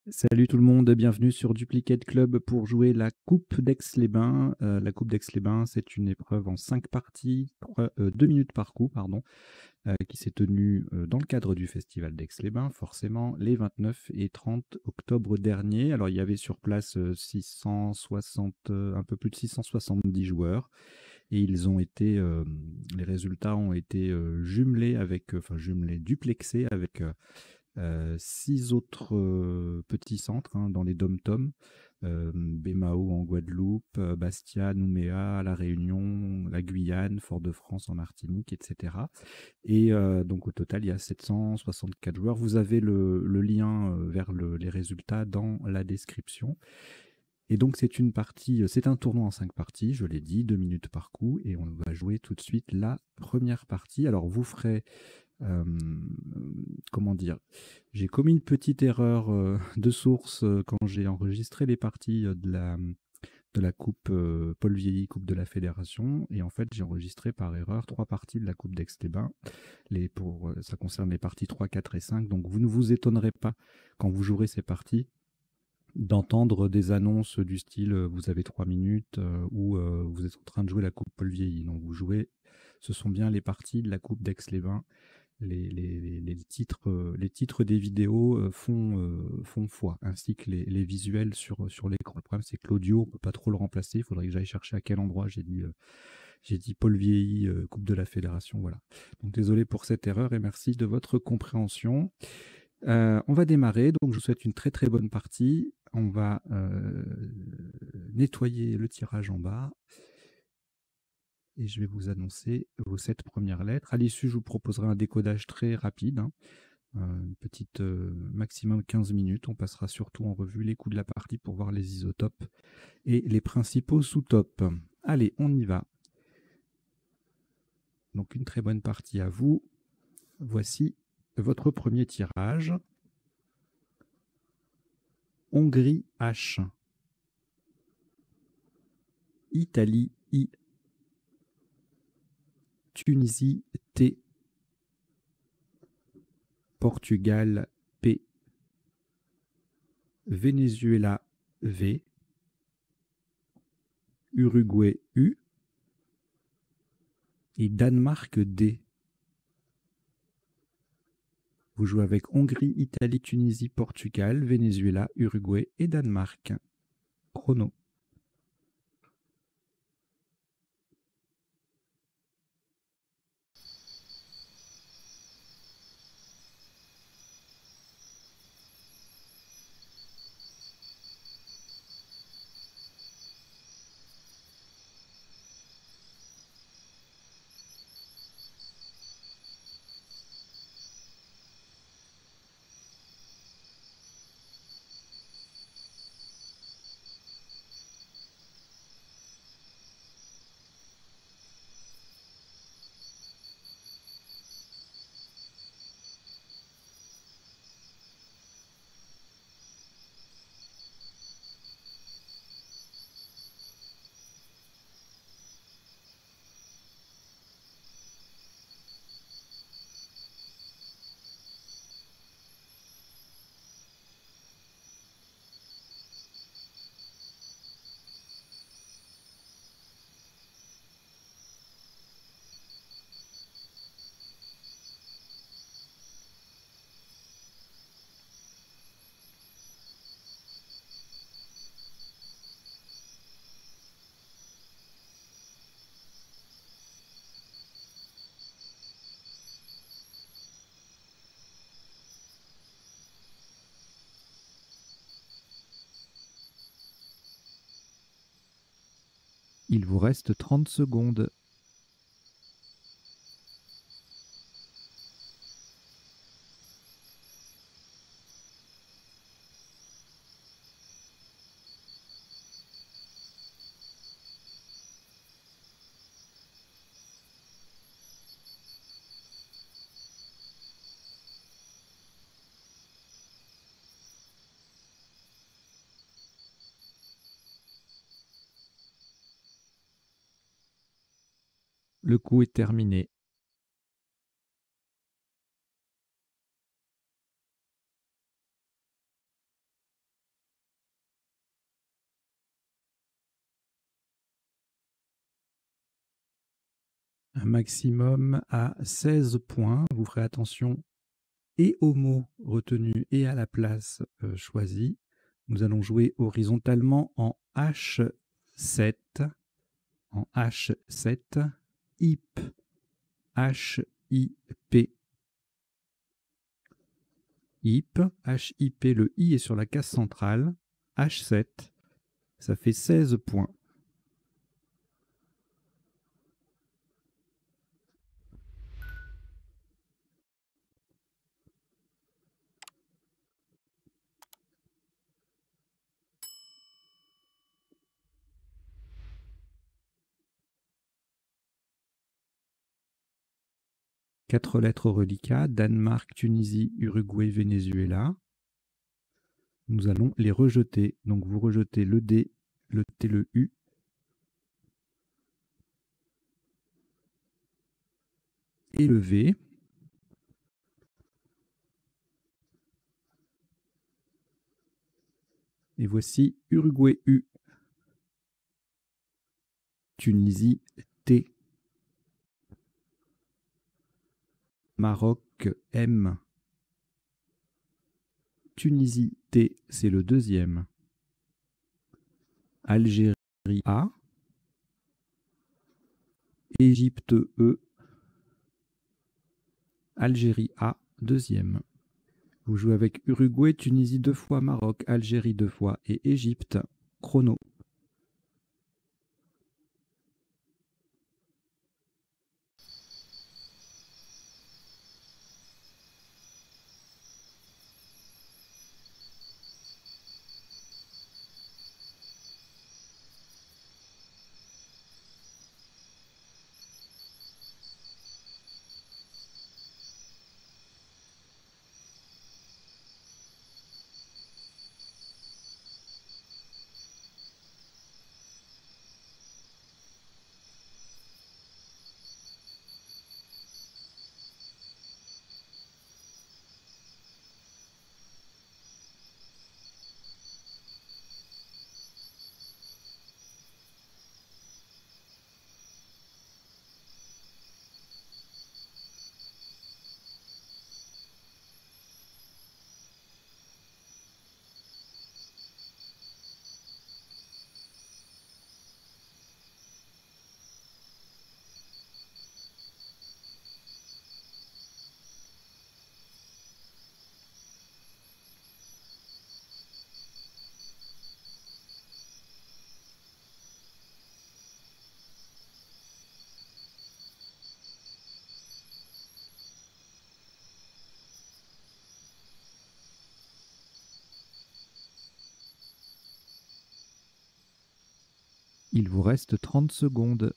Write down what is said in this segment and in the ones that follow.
Salut tout le monde, bienvenue sur Duplicate Club pour jouer la Coupe d'Aix-les-Bains. La Coupe d'Aix-les-Bains, c'est une épreuve en 5 parties, 2 minutes par coup, pardon, qui s'est tenue dans le cadre du Festival d'Aix-les-Bains, forcément, les 29 et 30 octobre dernier. Alors, il y avait sur place 660, un peu plus de 670 joueurs, et les résultats ont été jumelés enfin jumelés, duplexés avec 6 autres petits centres dans les dom-toms, Bémao en Guadeloupe, Bastia, Nouméa, La Réunion, la Guyane, Fort-de-France en Martinique, etc. Et donc au total, il y a 764 joueurs. Vous avez le lien vers les résultats dans la description. Et donc c'est un tournoi en 5 parties, je l'ai dit, 2 minutes par coup, et on va jouer tout de suite la première partie. Alors vous ferez euh, comment dire, j'ai commis une petite erreur de source quand j'ai enregistré les parties de la Coupe Paul Vieilly, Coupe de la Fédération. Et en fait, j'ai enregistré par erreur 3 parties de la Coupe d'Aix-les-Bains. Ça concerne les parties 3, 4 et 5. Donc vous ne vous étonnerez pas quand vous jouerez ces parties d'entendre des annonces du style vous avez 3 minutes ou vous êtes en train de jouer la Coupe Paul Vieilly. Donc ce sont bien les parties de la Coupe d'Aix-les-Bains. Les titres des vidéos font foi, ainsi que les visuels sur l'écran. Le problème, c'est que l'audio, on ne peut pas trop le remplacer. Il faudrait que j'aille chercher à quel endroit j'ai dit Paul Vieilly, Coupe de la Fédération. Voilà. Donc désolé pour cette erreur et merci de votre compréhension. On va démarrer, donc je vous souhaite une très très bonne partie. On va nettoyer le tirage en bas et je vais vous annoncer vos 7 premières lettres. À l'issue, je vous proposerai un décodage très rapide, une petite maximum 15 minutes. On passera surtout en revue les coups de la partie pour voir les isotopes et les principaux sous-topes. Allez, on y va. Donc une très bonne partie à vous. Voici votre premier tirage. Hongrie H. Italie I. Tunisie T. Portugal P. Venezuela V. Uruguay U. Et Danemark D. Vous jouez avec Hongrie, Italie, Tunisie, Portugal, Venezuela, Uruguay et Danemark. Chrono. Il vous reste 30 secondes. Le coup est terminé. Un maximum à 16 points. Vous ferez attention et au mot retenu et à la place choisie. Nous allons jouer horizontalement en H7. En H7. IP. H-I-P. IP. H-I-P. Le I est sur la case centrale. H7. Ça fait 16 points. Quatre lettres au reliquat, Danemark, Tunisie, Uruguay, Venezuela. Nous allons les rejeter. Donc vous rejetez le D, le T, le U. Et le V. Et voici Uruguay U. Tunisie T. Maroc M. Tunisie T, c'est le deuxième. Algérie A. Égypte E. Algérie A, deuxième. Vous jouez avec Uruguay, Tunisie 2 fois, Maroc, Algérie 2 fois et Égypte. Chrono. Il vous reste 30 secondes.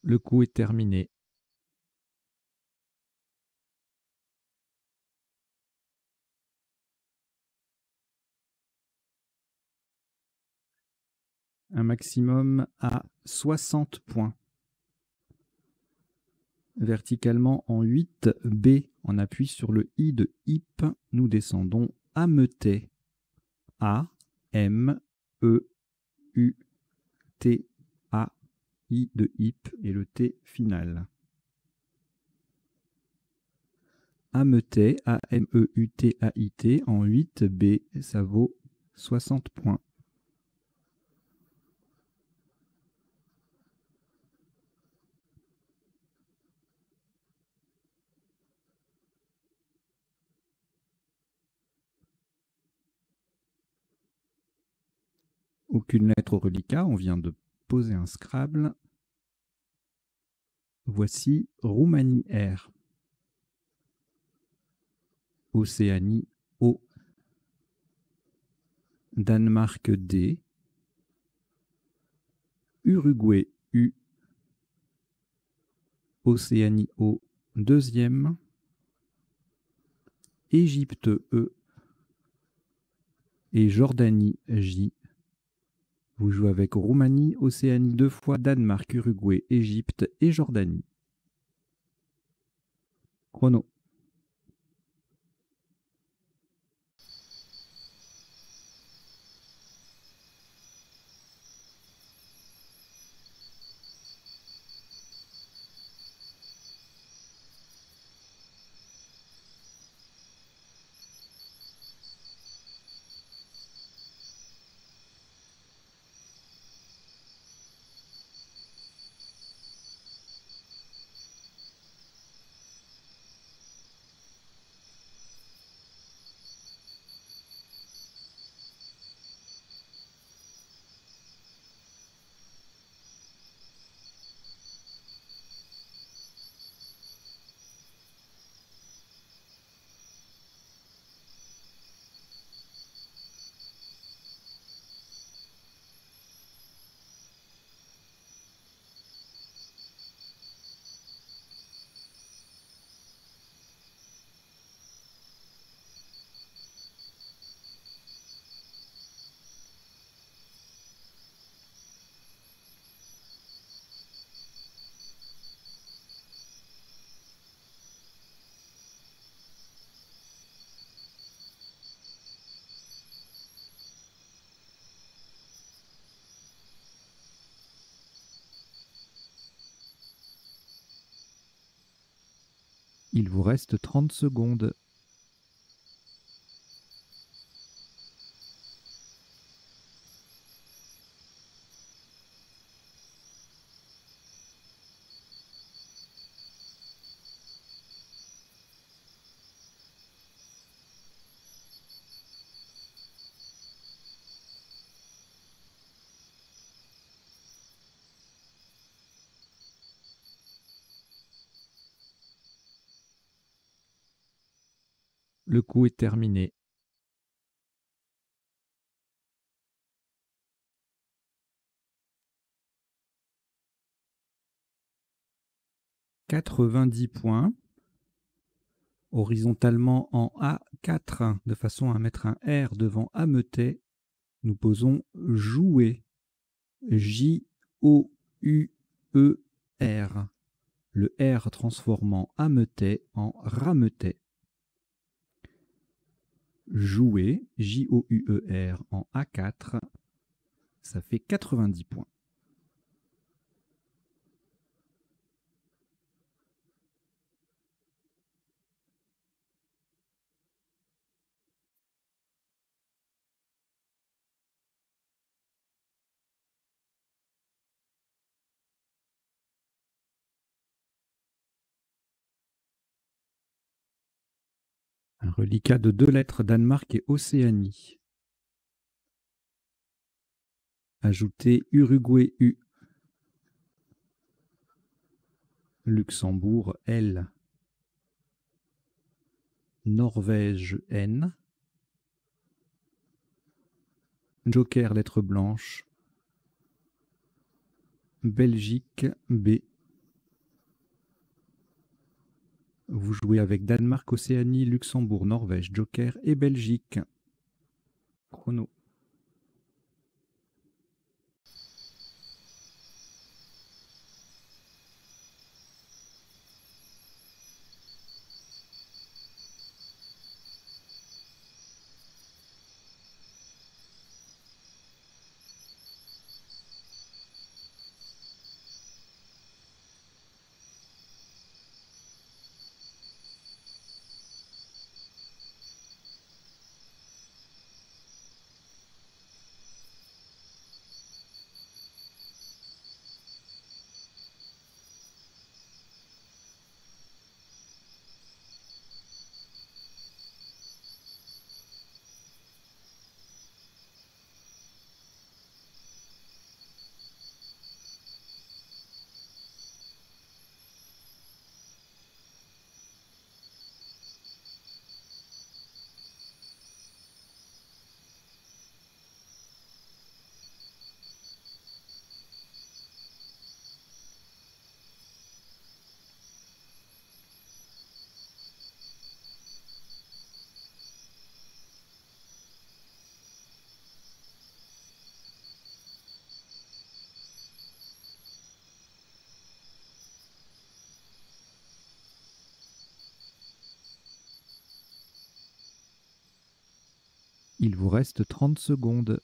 Le coup est terminé. Un maximum à 60 points. Verticalement en 8, B, on appuie sur le I de IP, nous descendons à Meutey. A, M, E, U, T, A, I de IP et le T final. Ameutey, A-M-E-U-T-A-I-T, en 8, B, ça vaut 60 points. Aucune lettre au reliquat, on vient de poser un Scrabble. Voici Roumanie R. Océanie O. Danemark D. Uruguay U. Océanie O, deuxième. Égypte E et Jordanie J. Vous jouez avec Roumanie, Océanie 2 fois, Danemark, Uruguay, Égypte et Jordanie. Chrono. Il vous reste 30 secondes. Le coup est terminé. « 90 points. Horizontalement en A4, de façon à mettre un R devant Ameutet, nous posons jouer. J-O-U-E-R. Le R transformant Ameutet en Rameutet. Jouer, J-O-U-E-R en A4, ça fait 90 points. Un reliquat de 2 lettres, Danemark et Océanie. Ajoutez Uruguay U. Luxembourg L. Norvège N. Joker lettre blanche. Belgique B. Vous jouez avec Danemark, Océanie, Luxembourg, Norvège, Joker et Belgique. Chrono. Il vous reste 30 secondes.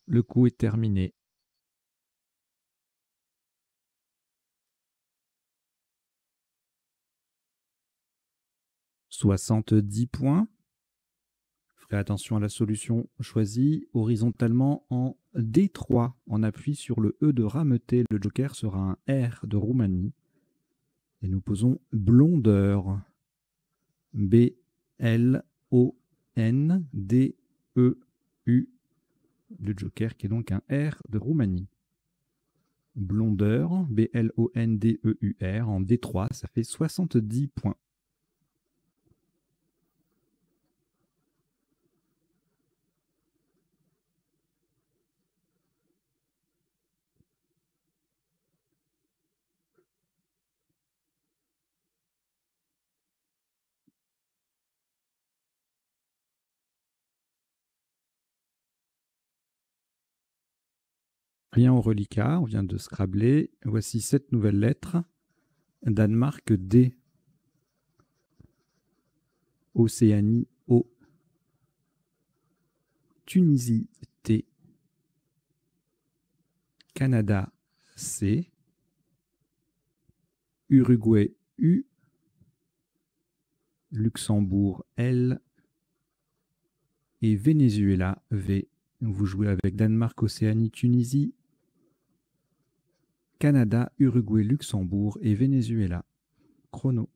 Le coup est terminé. « 70 points. Ferez attention à la solution choisie horizontalement en D3. On appuie sur le E de rameuter. Le joker sera un R de Roumanie. Et nous posons blondeur. B-L-O-N-D-E-U. Le joker qui est donc un R de Roumanie. Blondeur, B-L-O-N-D-E-U-R, en D3, ça fait 70 points. Rien au reliquat, on vient de scrabler. Voici 7 nouvelles lettres. Danemark, D. Océanie, O. Tunisie, T. Canada, C. Uruguay, U. Luxembourg, L. Et Venezuela, V. Vous jouez avec Danemark, Océanie, Tunisie, Canada, Uruguay, Luxembourg et Venezuela. Chrono.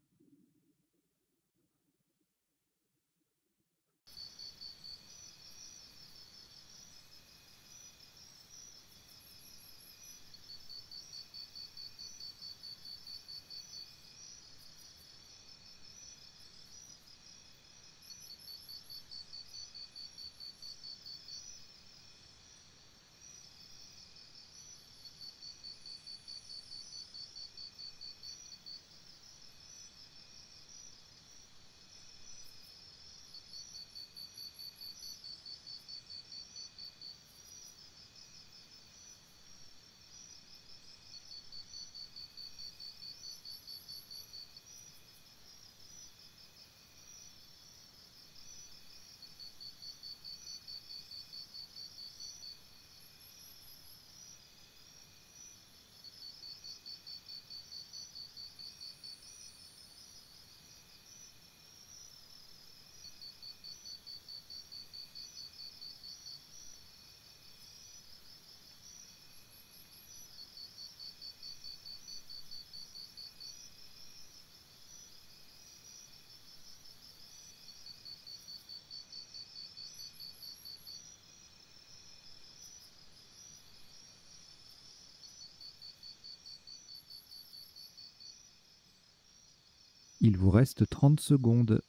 Il vous reste 30 secondes.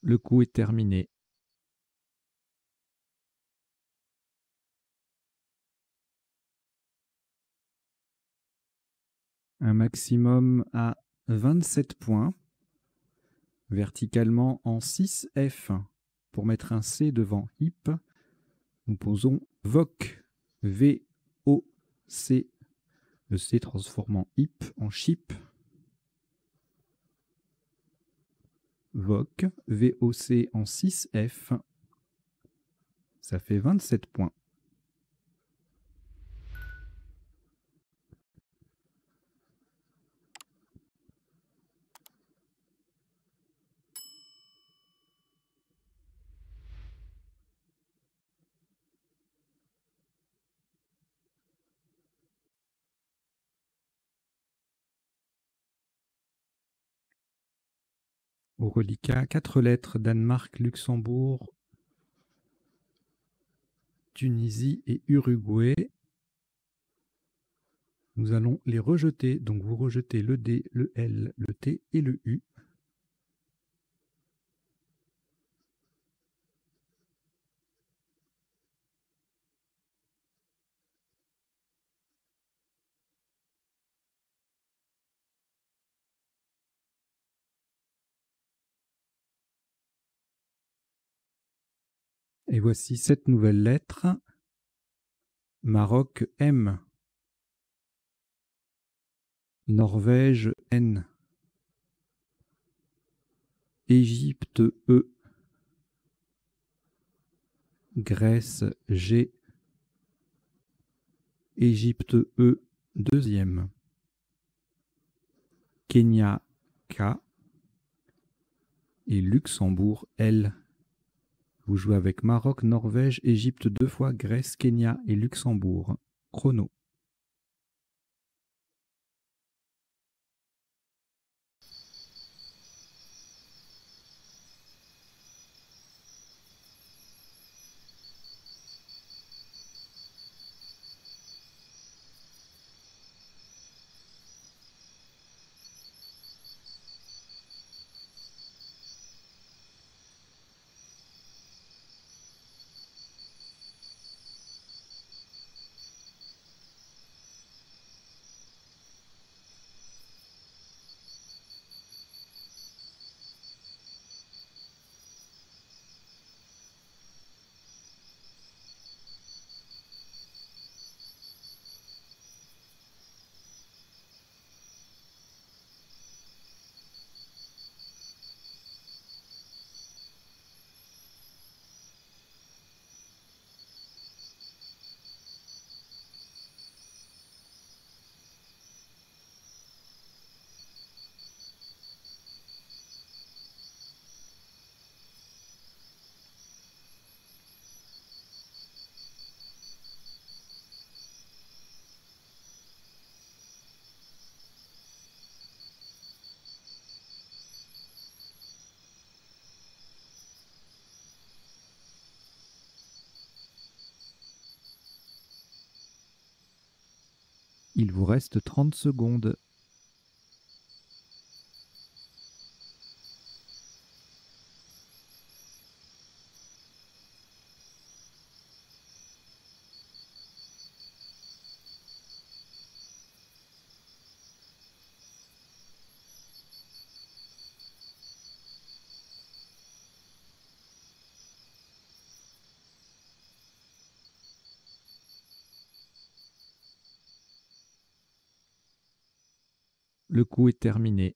Le coup est terminé. Un maximum à 27 points. Verticalement en 6F. Pour mettre un C devant HIP, nous posons VOC. V-O-C. Le C transformant HIP en chip. VOC. V-O-C en 6F. Ça fait 27 points. Au reliquat, 4 lettres, Danemark, Luxembourg, Tunisie et Uruguay. Nous allons les rejeter. Donc vous rejetez le D, le L, le T et le U. Et voici 7 nouvelles lettres. Maroc M, Norvège N, Égypte E, Grèce G, Égypte E deuxième, Kenya K et Luxembourg L. Vous jouez avec Maroc, Norvège, Égypte 2 fois, Grèce, Kenya et Luxembourg. Chrono. Il vous reste 30 secondes. Le coup est terminé.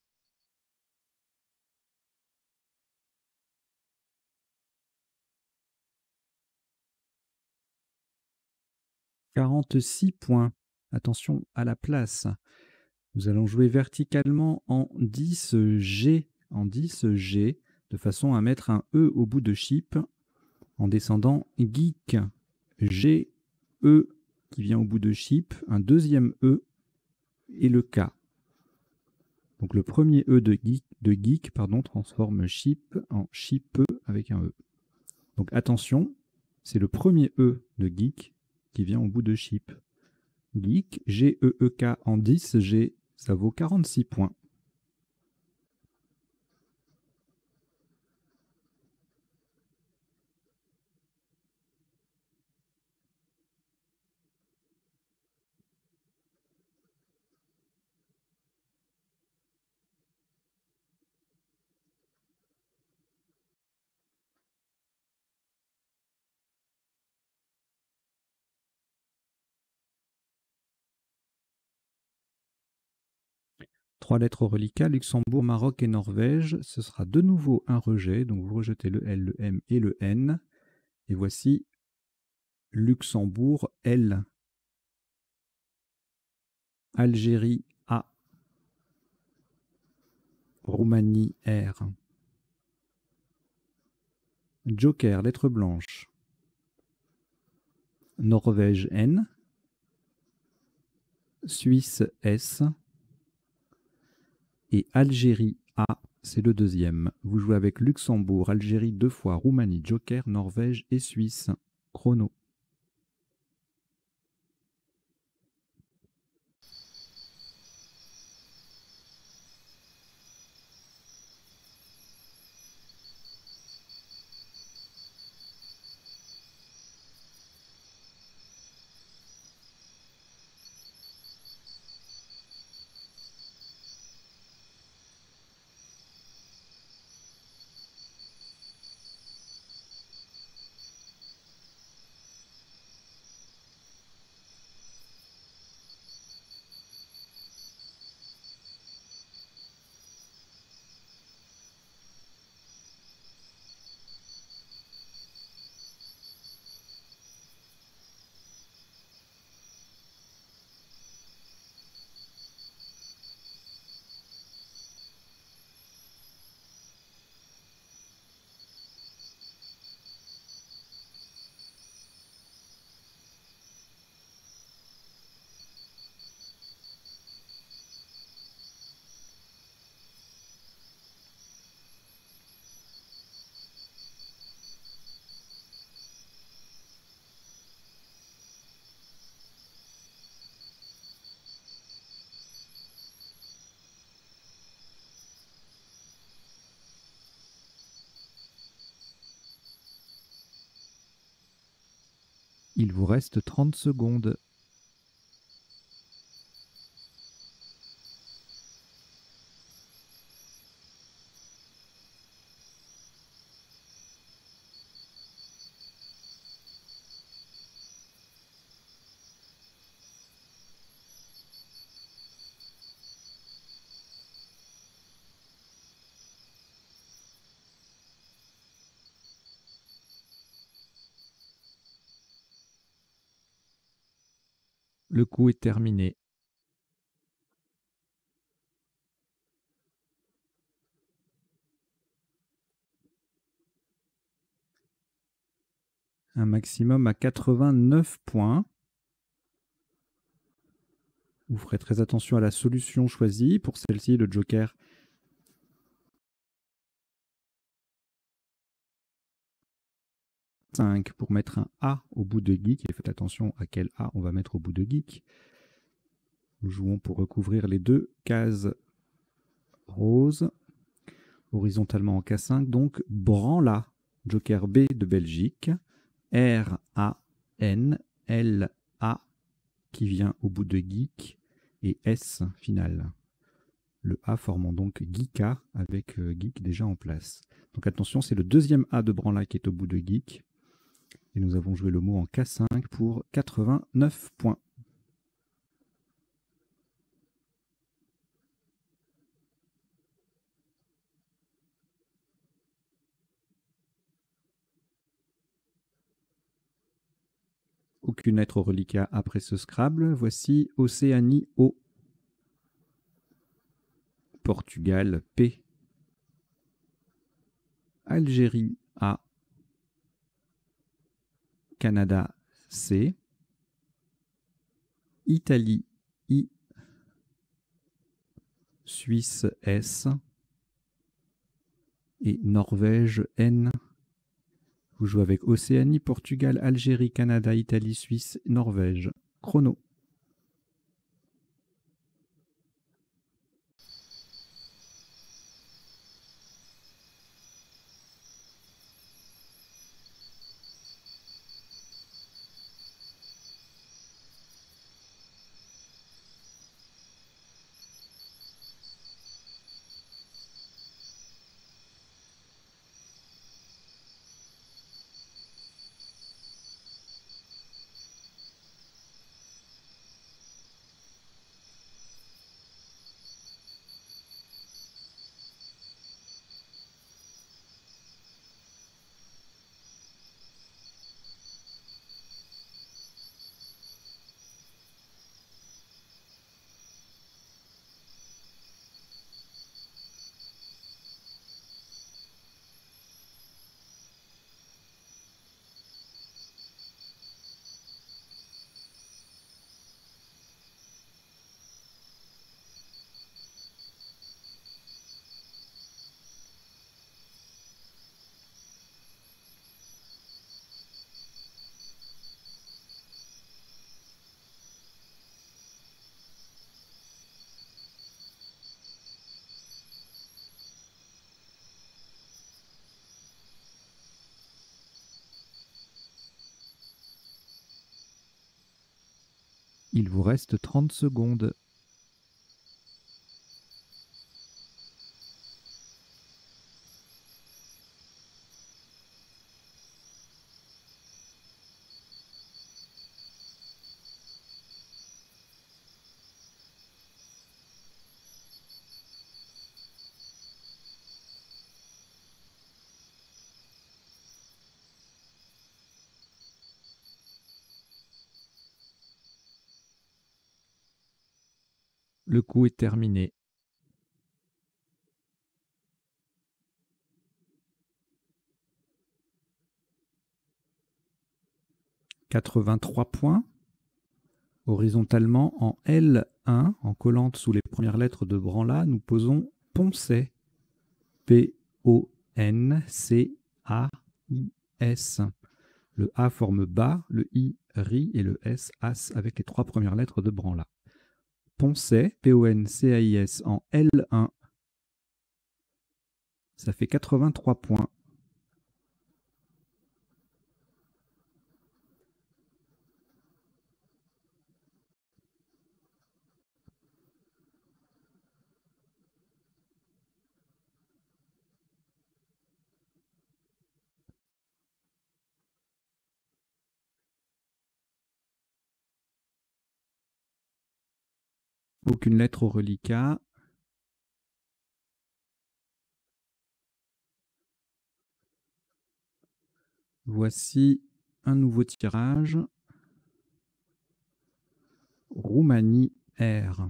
« 46 points. Attention à la place. Nous allons jouer verticalement en 10 G, de façon à mettre un E au bout de chip, en descendant geek, G, E qui vient au bout de chip, un deuxième E et le K. Donc le premier E de geek transforme chip en chip avec un E. Donc attention, c'est le premier E de geek qui vient au bout de chip. Geek, G-E-E-K en 10 G, ça vaut 46 points. Trois lettres au reliquat, Luxembourg, Maroc et Norvège. Ce sera de nouveau un rejet. Donc vous rejetez le L, le M et le N. Et voici Luxembourg L. Algérie A. Roumanie R. Joker, lettre blanche. Norvège N. Suisse S. Et Algérie A c'est le deuxième. Vous jouez avec Luxembourg, Algérie 2 fois, Roumanie, Joker, Norvège et Suisse. Chrono. Il vous reste 30 secondes. Le coup est terminé. Un maximum à 89 points. Vous ferez très attention à la solution choisie. Pour celle-ci, le joker pour mettre un A au bout de geek. Et faites attention à quel A on va mettre au bout de geek. Nous jouons pour recouvrir les deux cases roses. Horizontalement en K5. Donc, branla. Joker B de Belgique. R-A-N-L-A qui vient au bout de geek. Et S final. Le A formant donc geeka avec geek déjà en place. Donc attention, c'est le deuxième A de branla qui est au bout de geek. Et nous avons joué le mot en K5 pour 89 points. Aucune lettre au reliquat après ce Scrabble. Voici Océanie O. Portugal P. Algérie A. Canada C. Italie I. Suisse S. Et Norvège N. Vous jouez avec Océanie, Portugal, Algérie, Canada, Italie, Suisse, Norvège. Chrono. Il vous reste 30 secondes. Le coup est terminé. « 83 points. Horizontalement, en L1, en collante sous les premières lettres de Branlat, nous posons Poncet. P-O-N-C-A-I-S. Le A forme bas, le I ri et le S as avec les 3 premières lettres de Branlat. Poncet, P-O-N-C-A-I-S en L1. Ça fait 83 points. Aucune lettre au reliquat. Voici un nouveau tirage. Roumanie R.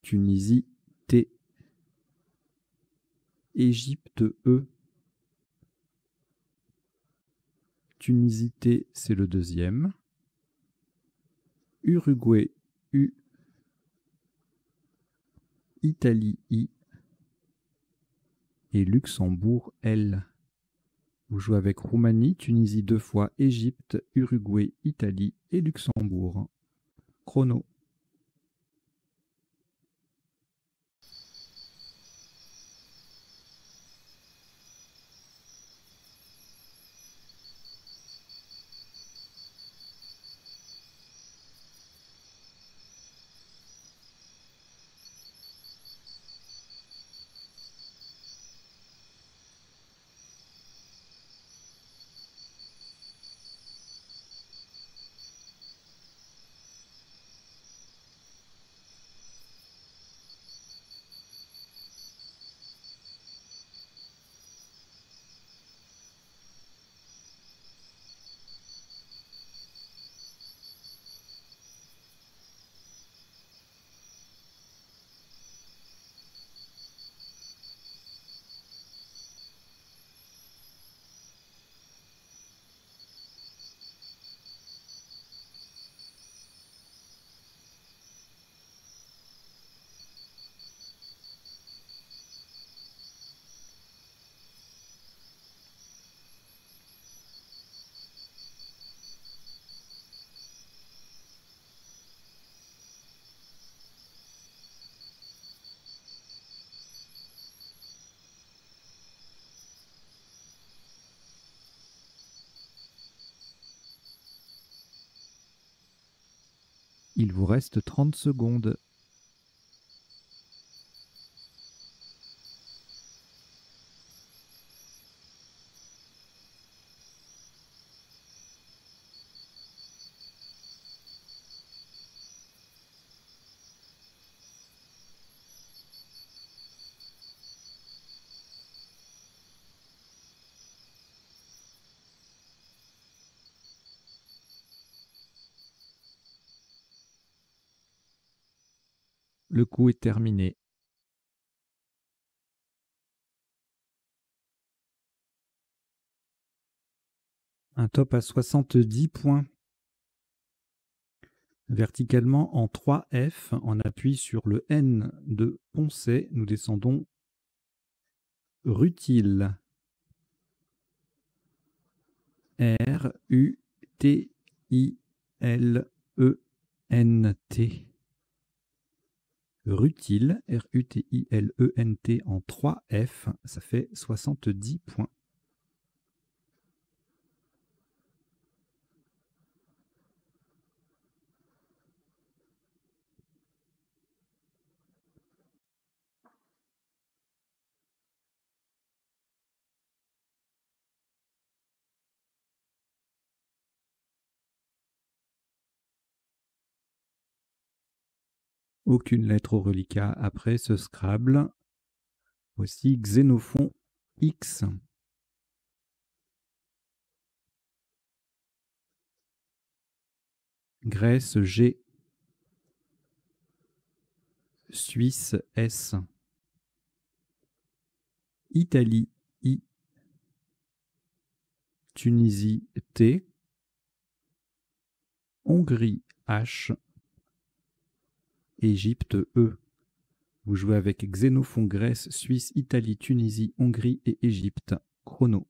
Tunisie T. Égypte E. Tunisie T, c'est le deuxième. Uruguay U. Italie I. Et Luxembourg L. Vous jouez avec Roumanie, Tunisie 2 fois, Égypte, Uruguay, Italie et Luxembourg. Chrono. Il vous reste 30 secondes. Le coup est terminé. Un top à 70 points. Verticalement en 3F, en appui sur le N de Poncet, nous descendons Rutile. R-U-T-I-L-E-N-T. Rutile, R-U-T-I-L-E-N-T en 3F, ça fait 70 points. Aucune lettre au reliquat après ce Scrabble. Voici Xénophon X. Grèce G. Suisse S. Italie I. Tunisie T. Hongrie H. Égypte E. Vous jouez avec Xénophon, Grèce, Suisse, Italie, Tunisie, Hongrie et Égypte. Chrono.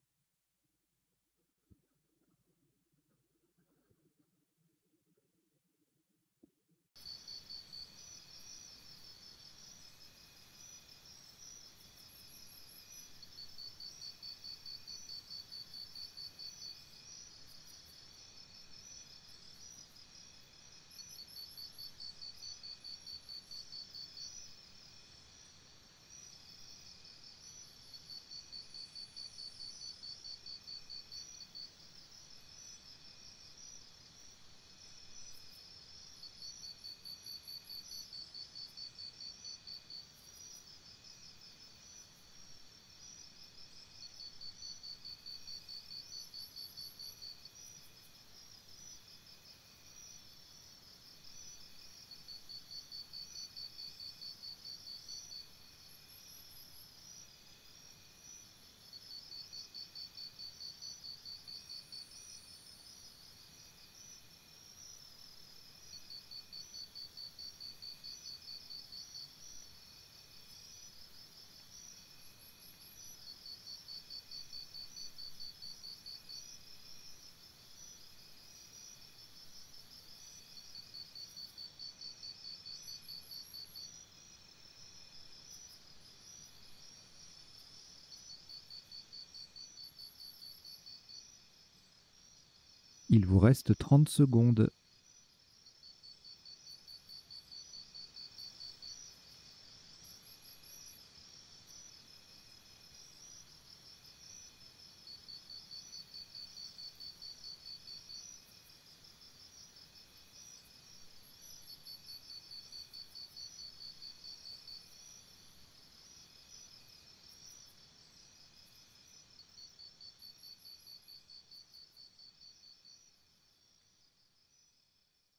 Il vous reste 30 secondes.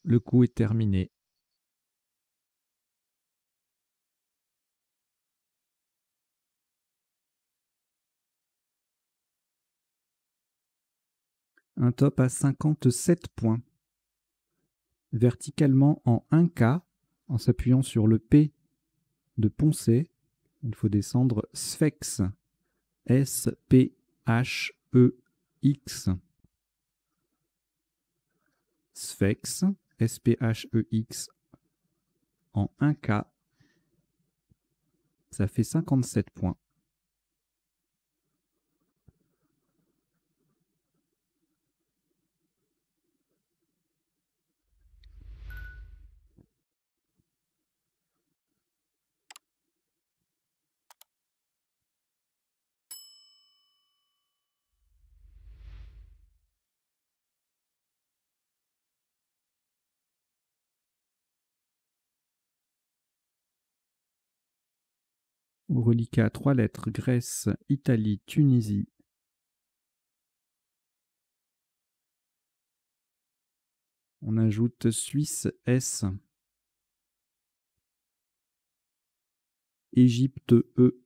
Le coup est terminé. Un top à 57 points. Verticalement en 1K, en s'appuyant sur le P de Poncet, il faut descendre Sphex. S-P-H-E-X. Sphex. S-P-H-E-X. En 1K. Ça fait 57 points. Au reliquat, 3 lettres, Grèce, Italie, Tunisie. On ajoute Suisse S. Égypte E.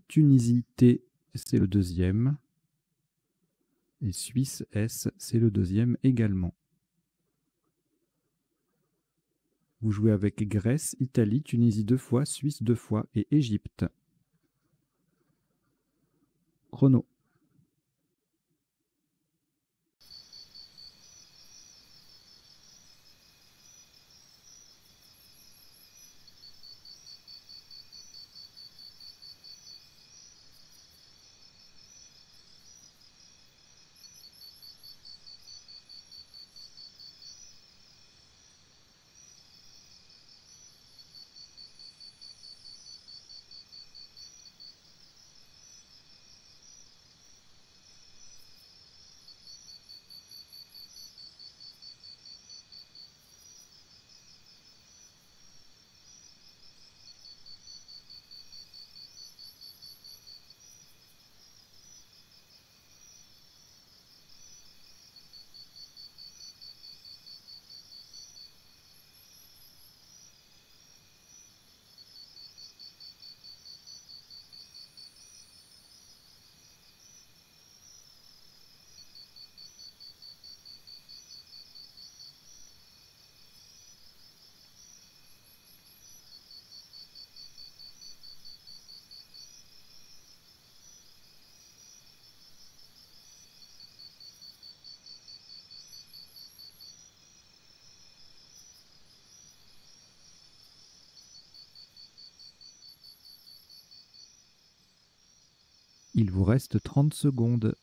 Tunisie T, c'est le deuxième. Et Suisse S, c'est le deuxième également. Vous jouez avec Grèce, Italie, Tunisie 2 fois, Suisse 2 fois et Égypte. Chrono. Il vous reste 30 secondes.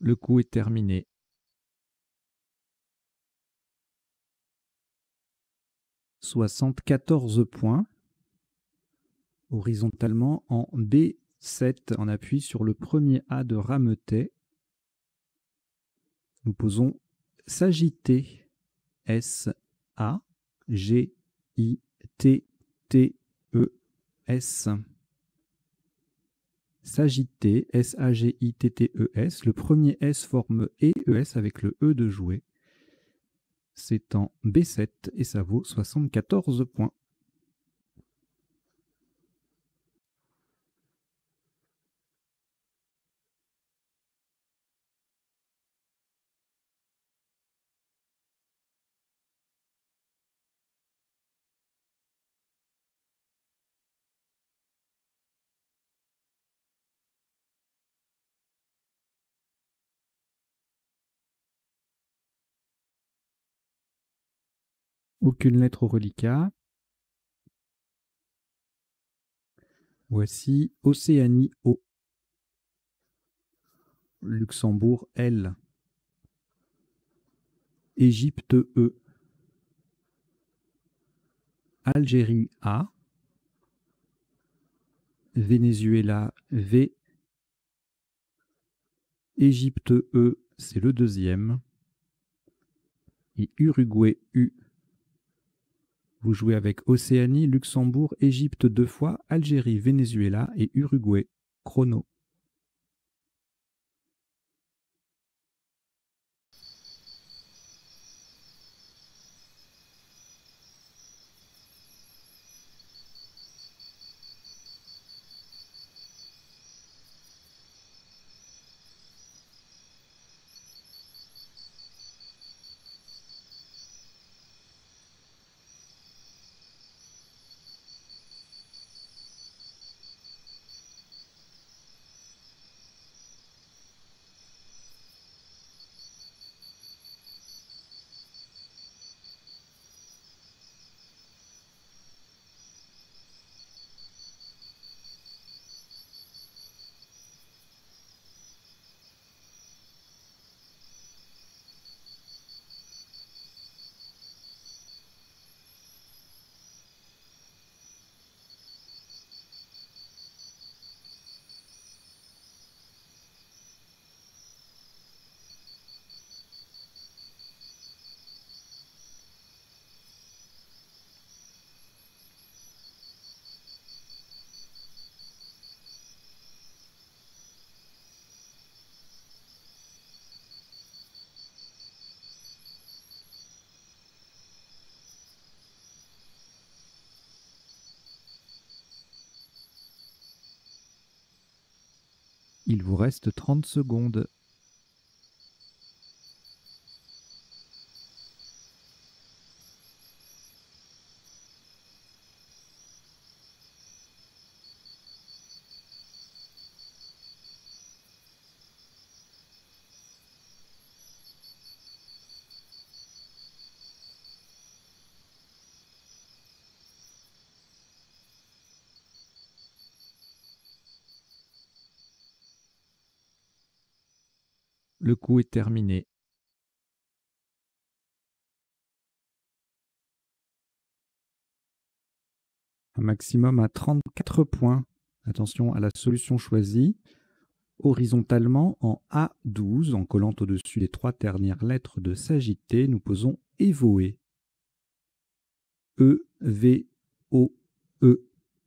Le coup est terminé. « 74 points. Horizontalement en B7, on appuie sur le premier A de Rametais. Nous posons Sagittée, S-A-G-I-T-T-E-S. Sagittée, S-A-G-I-T-T-E-S. Le premier S forme E-E-S avec le E de jouer. C'est en B7 et ça vaut 74 points. Aucune lettre au reliquat. Voici Océanie O. Luxembourg L. Égypte E. Algérie A. Venezuela V. Égypte E, c'est le deuxième. Et Uruguay U. Vous jouez avec Océanie, Luxembourg, Égypte 2 fois, Algérie, Venezuela et Uruguay. Chrono. Il vous reste 30 secondes. Le coup est terminé. Un maximum à 34 points. Attention à la solution choisie. Horizontalement en A12, en collant au-dessus les 3 dernières lettres de Sagittée, nous posons Évoé. E-V-O-E.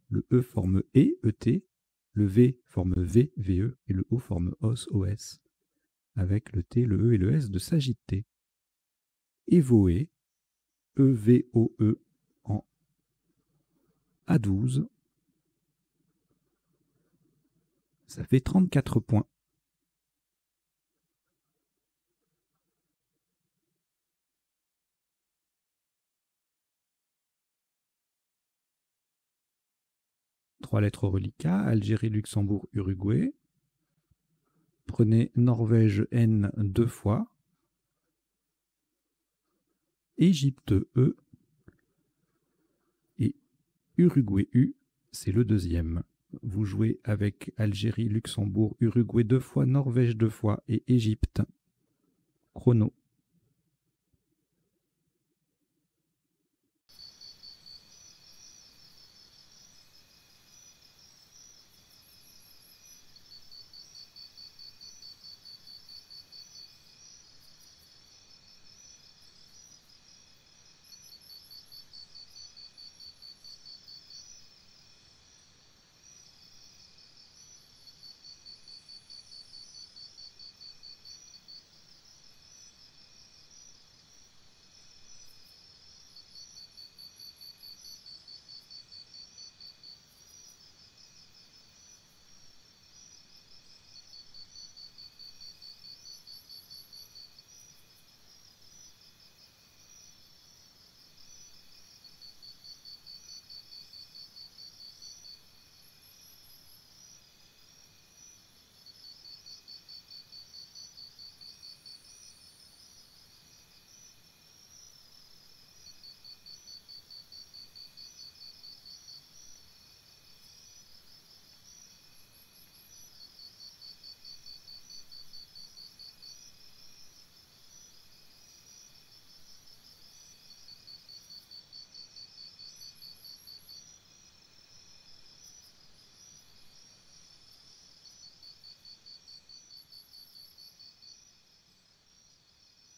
Le E forme E-E-T. Le V forme V-V-E. Et le O forme OS-OS. Avec le T, le E et le S de Sagittée. Évoé. E-V-O-E en A12. Ça fait 34 points. Trois lettres reliquats, Algérie, Luxembourg, Uruguay. Prenez Norvège N 2 fois. Égypte E. Et Uruguay U, c'est le deuxième. Vous jouez avec Algérie, Luxembourg, Uruguay 2 fois, Norvège 2 fois et Égypte. Chrono.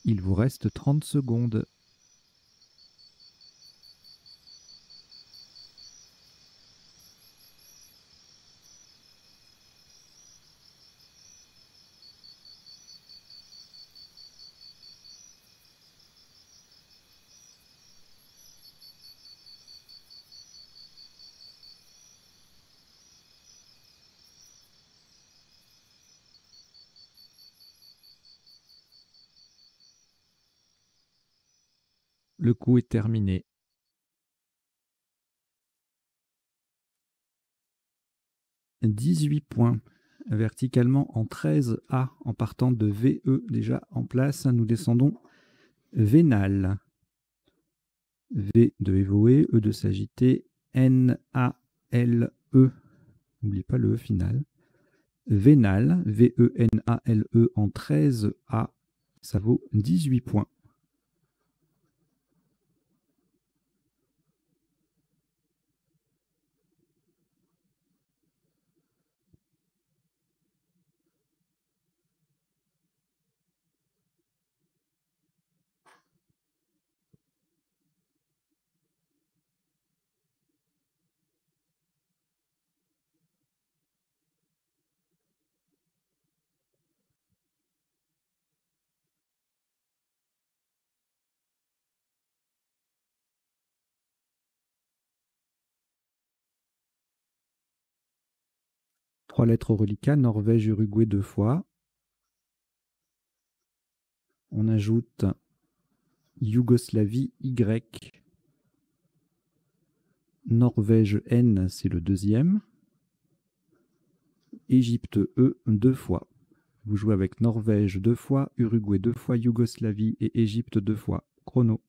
Il vous reste 30 secondes. Le coup est terminé. « 18 points. Verticalement en 13A en partant de VE déjà en place. Nous descendons Vénal. V de Évoé, E de Sagittée, N, A, L, E. N'oubliez pas le E final. Vénal, V-E-N-A-L-E en 13A. Ça vaut 18 points. Trois lettres au reliquat, Norvège, Uruguay 2 fois. On ajoute Yougoslavie Y. Norvège N, c'est le deuxième. Égypte E 2 fois. Vous jouez avec Norvège 2 fois, Uruguay 2 fois, Yougoslavie et Égypte 2 fois. Chrono.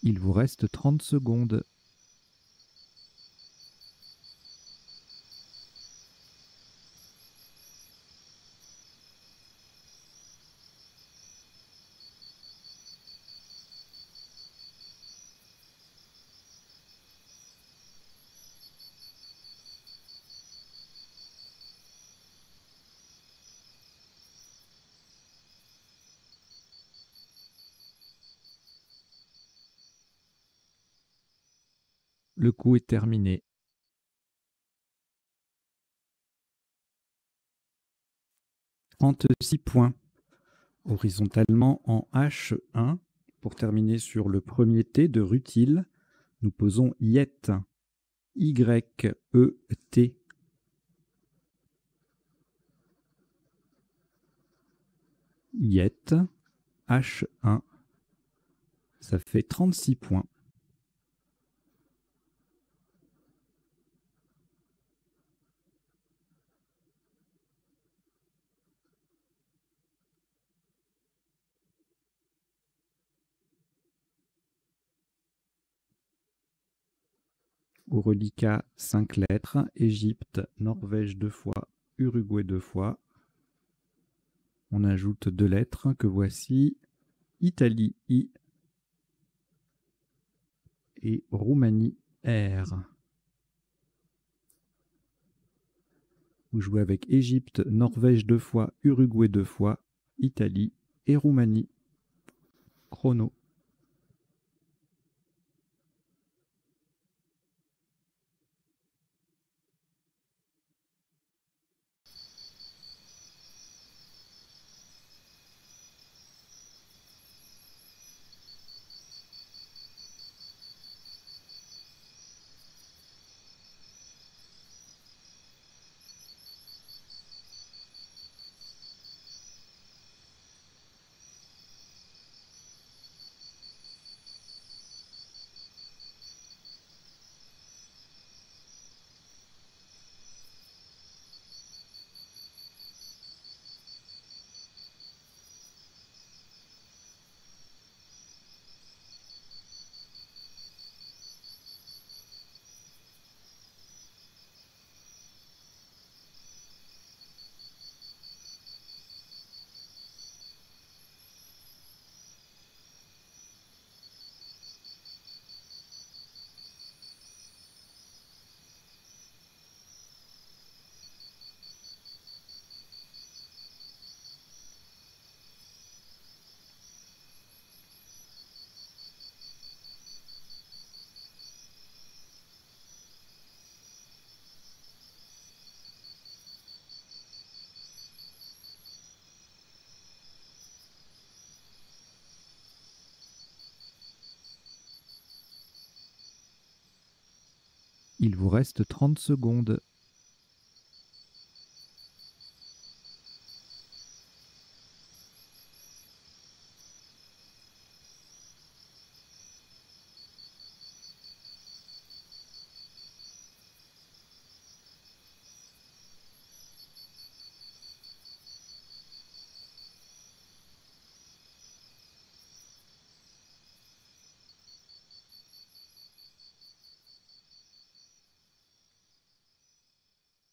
Il vous reste 30 secondes. Le coup est terminé. 36 points. Horizontalement en H1, pour terminer sur le premier T de Rutile, nous posons Yet. Y-E-T. Yet. H1. Ça fait 36 points. Au reliquat, 5 lettres. Égypte, Norvège 2 fois, Uruguay 2 fois. On ajoute 2 lettres que voici. Italie I et Roumanie R. Vous jouez avec Égypte, Norvège 2 fois, Uruguay 2 fois, Italie et Roumanie. Chrono. Il vous reste 30 secondes.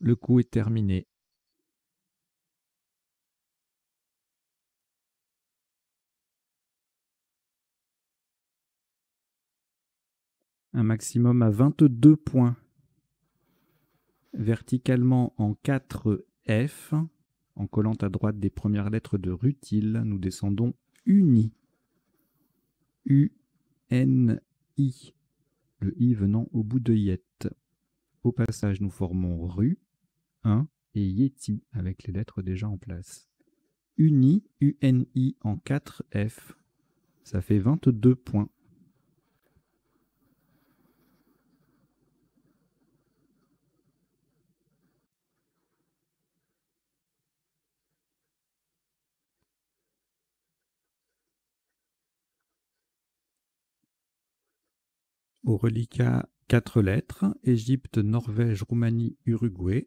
Le coup est terminé. Un maximum à 22 points. Verticalement en 4 F, en collant à droite des premières lettres de Rutile, nous descendons Uni. U-N-I. Le I venant au bout de Yet. Au passage, nous formons Ru, 1 et Yeti avec les lettres déjà en place. Uni, U-N-I en 4 F. Ça fait 22 points. Au reliquat, 4 lettres. Égypte, Norvège, Roumanie, Uruguay.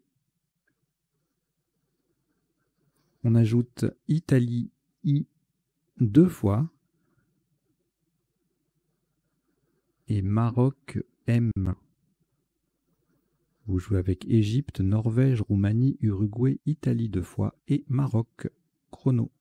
On ajoute Italie, I 2 fois. et Maroc M. Vous jouez avec Égypte, Norvège, Roumanie, Uruguay, Italie 2 fois et Maroc. Chrono.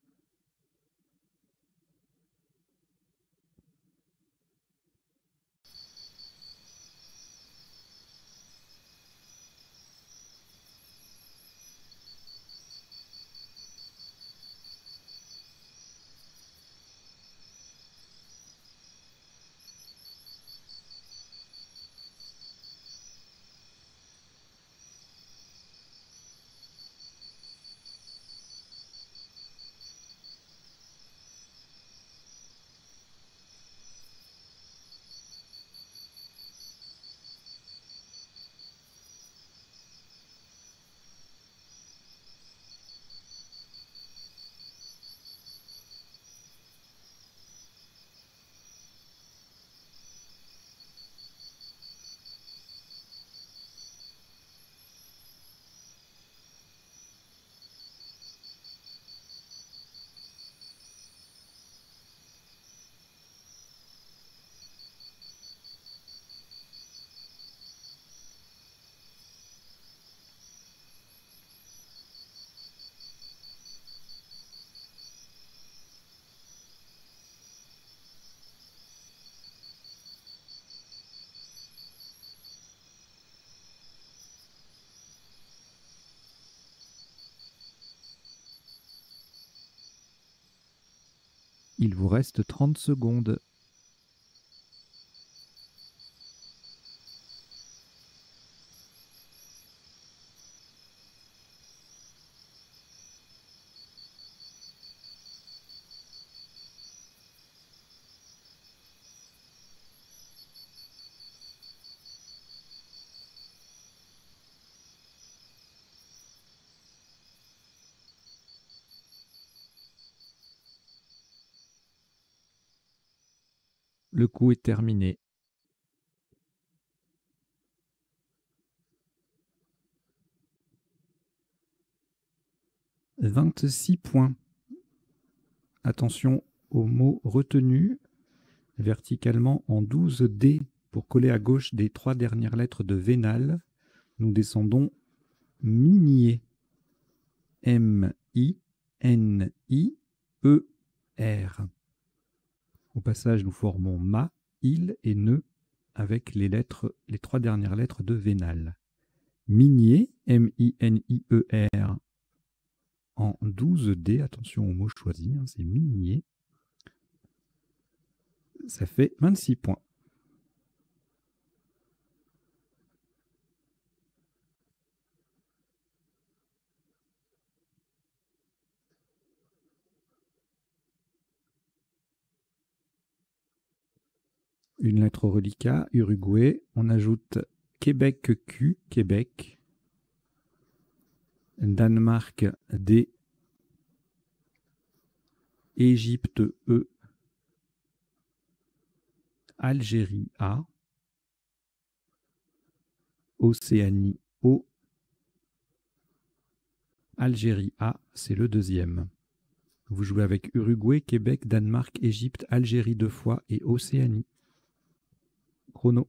Il vous reste 30 secondes. Le coup est terminé. « 26 points. Attention aux mots retenus verticalement en 12 D pour coller à gauche des 3 dernières lettres de vénal. Nous descendons minier. M-I-N-I-E-R. Au passage, nous formons ma, il et ne avec les 3 dernières lettres de vénal. Minier, M-I-N-I-E-R, en 12D, attention au mot choisi, hein, c'est minier. Ça fait 26 points. Une lettre reliquat, Uruguay. On ajoute Québec Q, Québec. Danemark D. Égypte E. Algérie A. Océanie O. Algérie A, c'est le deuxième. Vous jouez avec Uruguay, Québec, Danemark, Égypte, Algérie 2 fois et Océanie. Chrono.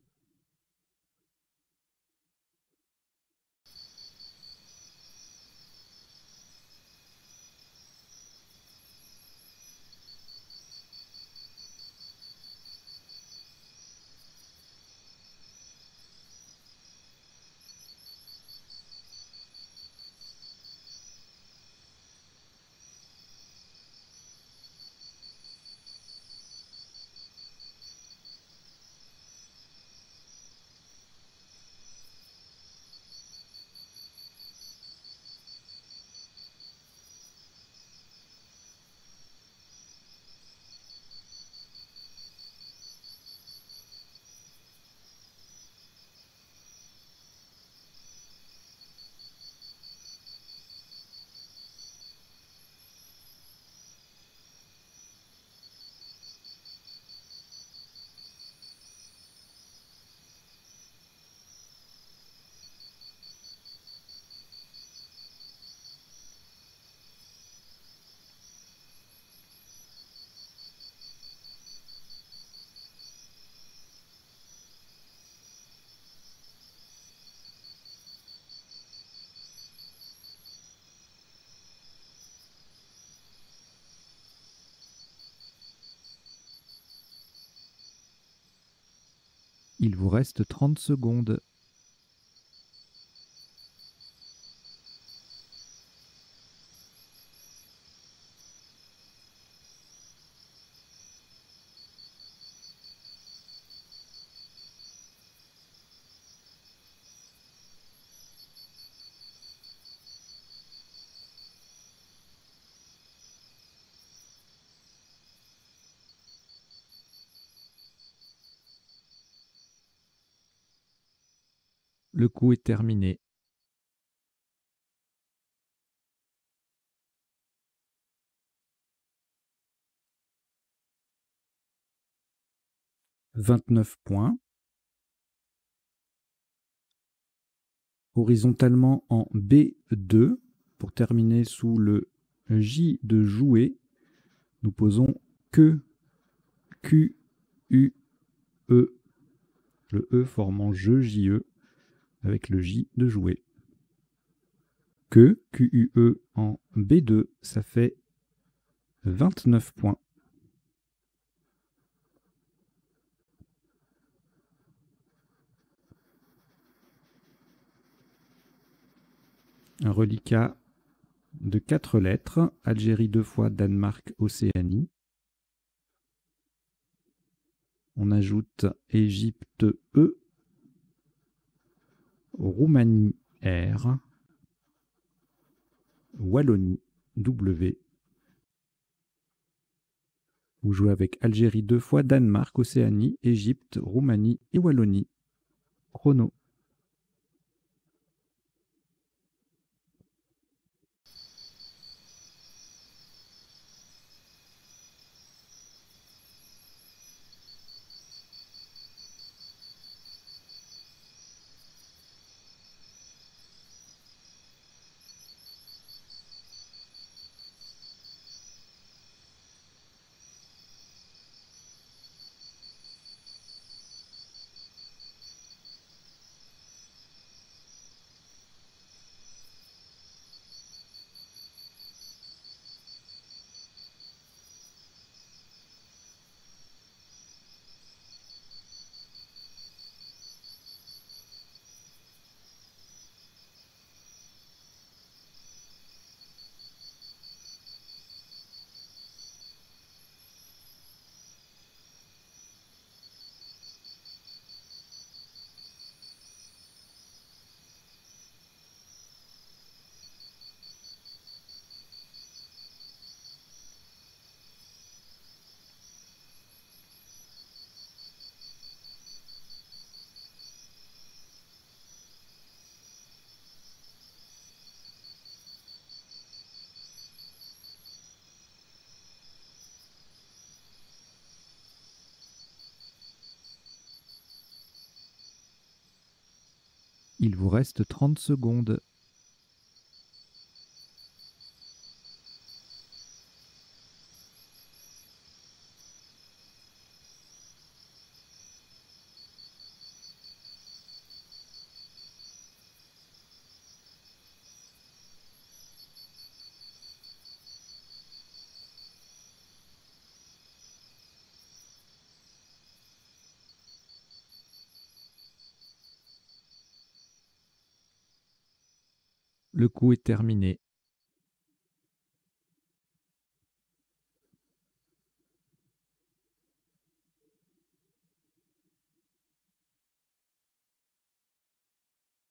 Il vous reste 30 secondes. Le coup est terminé. « 29 points. Horizontalement en B2, pour terminer sous le J de jouer, nous posons que Q, U, E. Le E formant je, J-E, avec le J de jouer. Que Q, U, E en B2, ça fait 29 points. Un reliquat de 4 lettres, Algérie 2 fois, Danemark, Océanie. On ajoute Égypte E, Roumanie R, Wallonie W. Vous jouez avec Algérie 2 fois, Danemark, Océanie, Égypte, Roumanie et Wallonie. Chrono. Il vous reste 30 secondes. Le coup est terminé.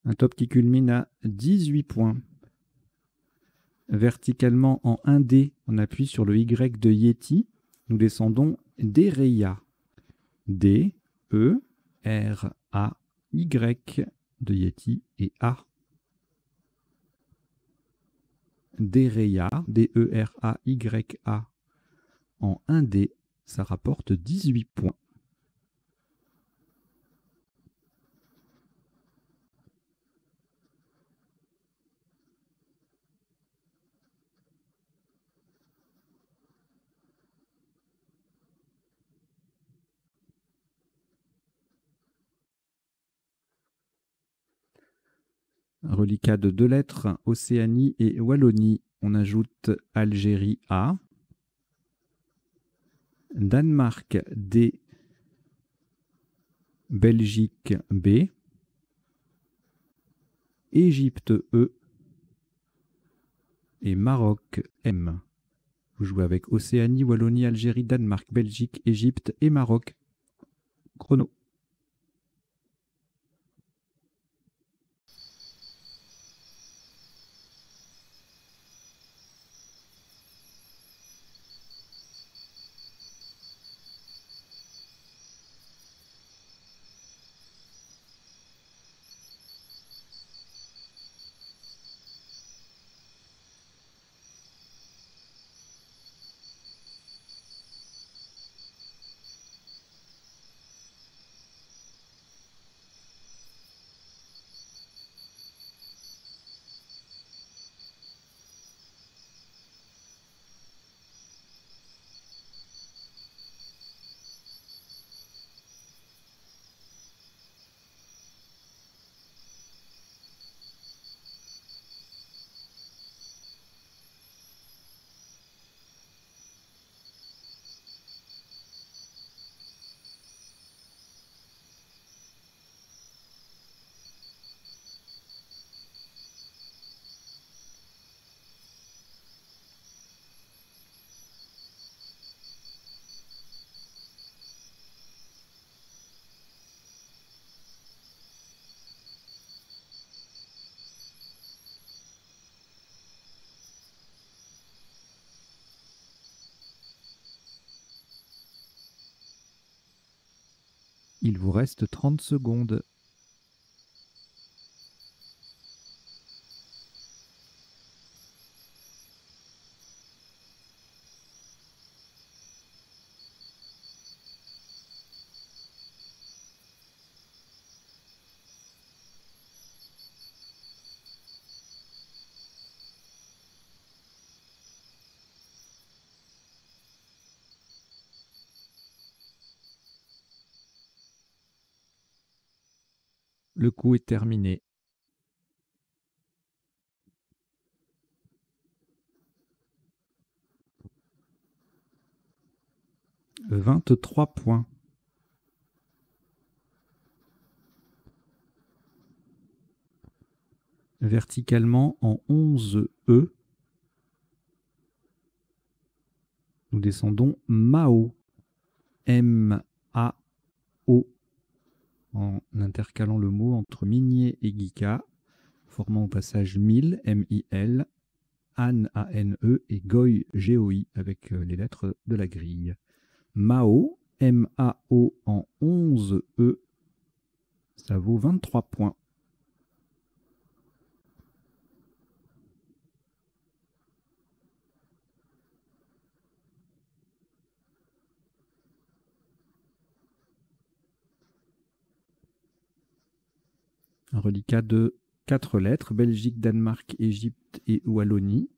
Un top qui culmine à 18 points. Verticalement en 1D, on appuie sur le Y de Yeti. Nous descendons d'Ereya. D, E, R, A, Y de Yeti et A. D'Ereya, D-E-R-A-Y-A en 1D, ça rapporte 18 points. Un reliquat de 2 lettres, Océanie et Wallonie. On ajoute Algérie A, Danemark D, Belgique B, Égypte E et Maroc M. Vous jouez avec Océanie, Wallonie, Algérie, Danemark, Belgique, Égypte et Maroc. Chrono. Il vous reste 30 secondes. Le coup est terminé. « 23 points. Verticalement en 11 E, nous descendons Mao. M-A-O, en intercalant le mot entre Migné et Gika, formant au passage Mil, M-I-L, Anne, A-N-E, et Goy, G-O-I, avec les lettres de la grille. Mao, M-A-O en 11 E, ça vaut 23 points. Un reliquat de 4 lettres, Belgique, Danemark, Égypte et Wallonie.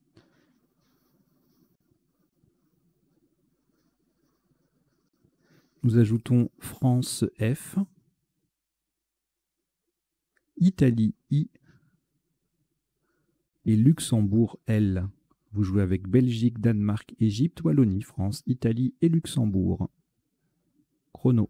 Nous ajoutons France F, Italie I et Luxembourg L. Vous jouez avec Belgique, Danemark, Égypte, Wallonie, France, Italie et Luxembourg. Chrono.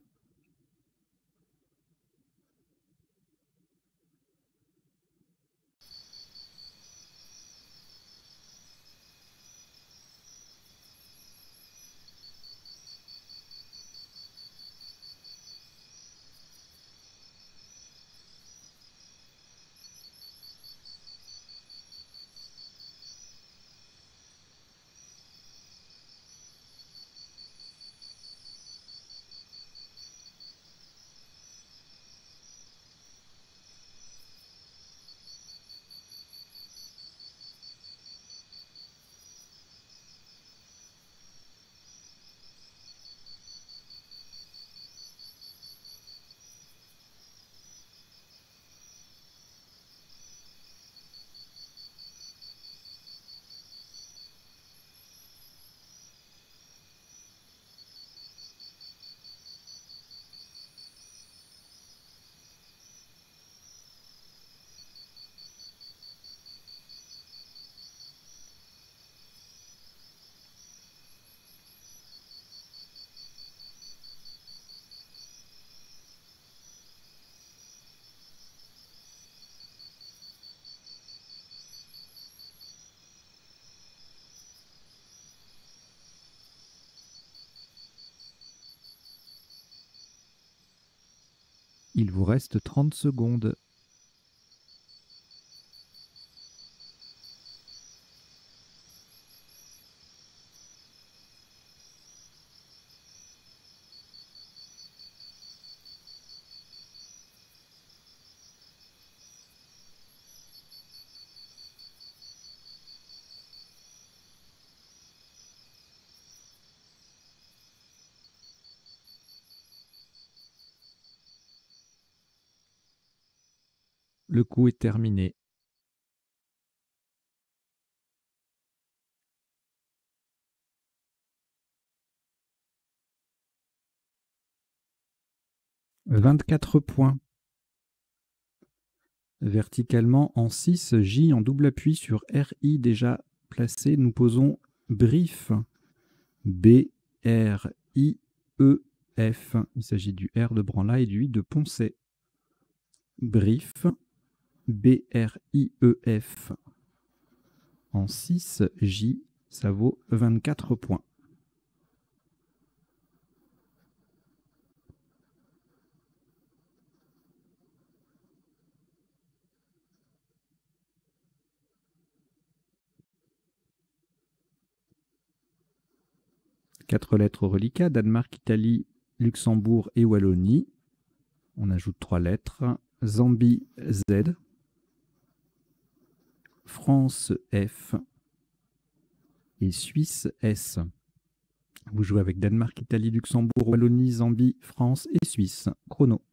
Il vous reste 30 secondes. Le coup est terminé. « 24 points. Verticalement en 6, J en double appui sur RI déjà placé. Nous posons brief. B-R-I-E-F. Il s'agit du R de Branlat et du I de Poncet. Brief. B-R-I-E-F. En 6, J, ça vaut 24 points. Quatre lettres reliquats, Danemark, Italie, Luxembourg et Wallonie. On ajoute 3 lettres. Zambie, Z. France, F. Et Suisse, S. Vous jouez avec Danemark, Italie, Luxembourg, Wallonie, Zambie, France et Suisse. Chrono.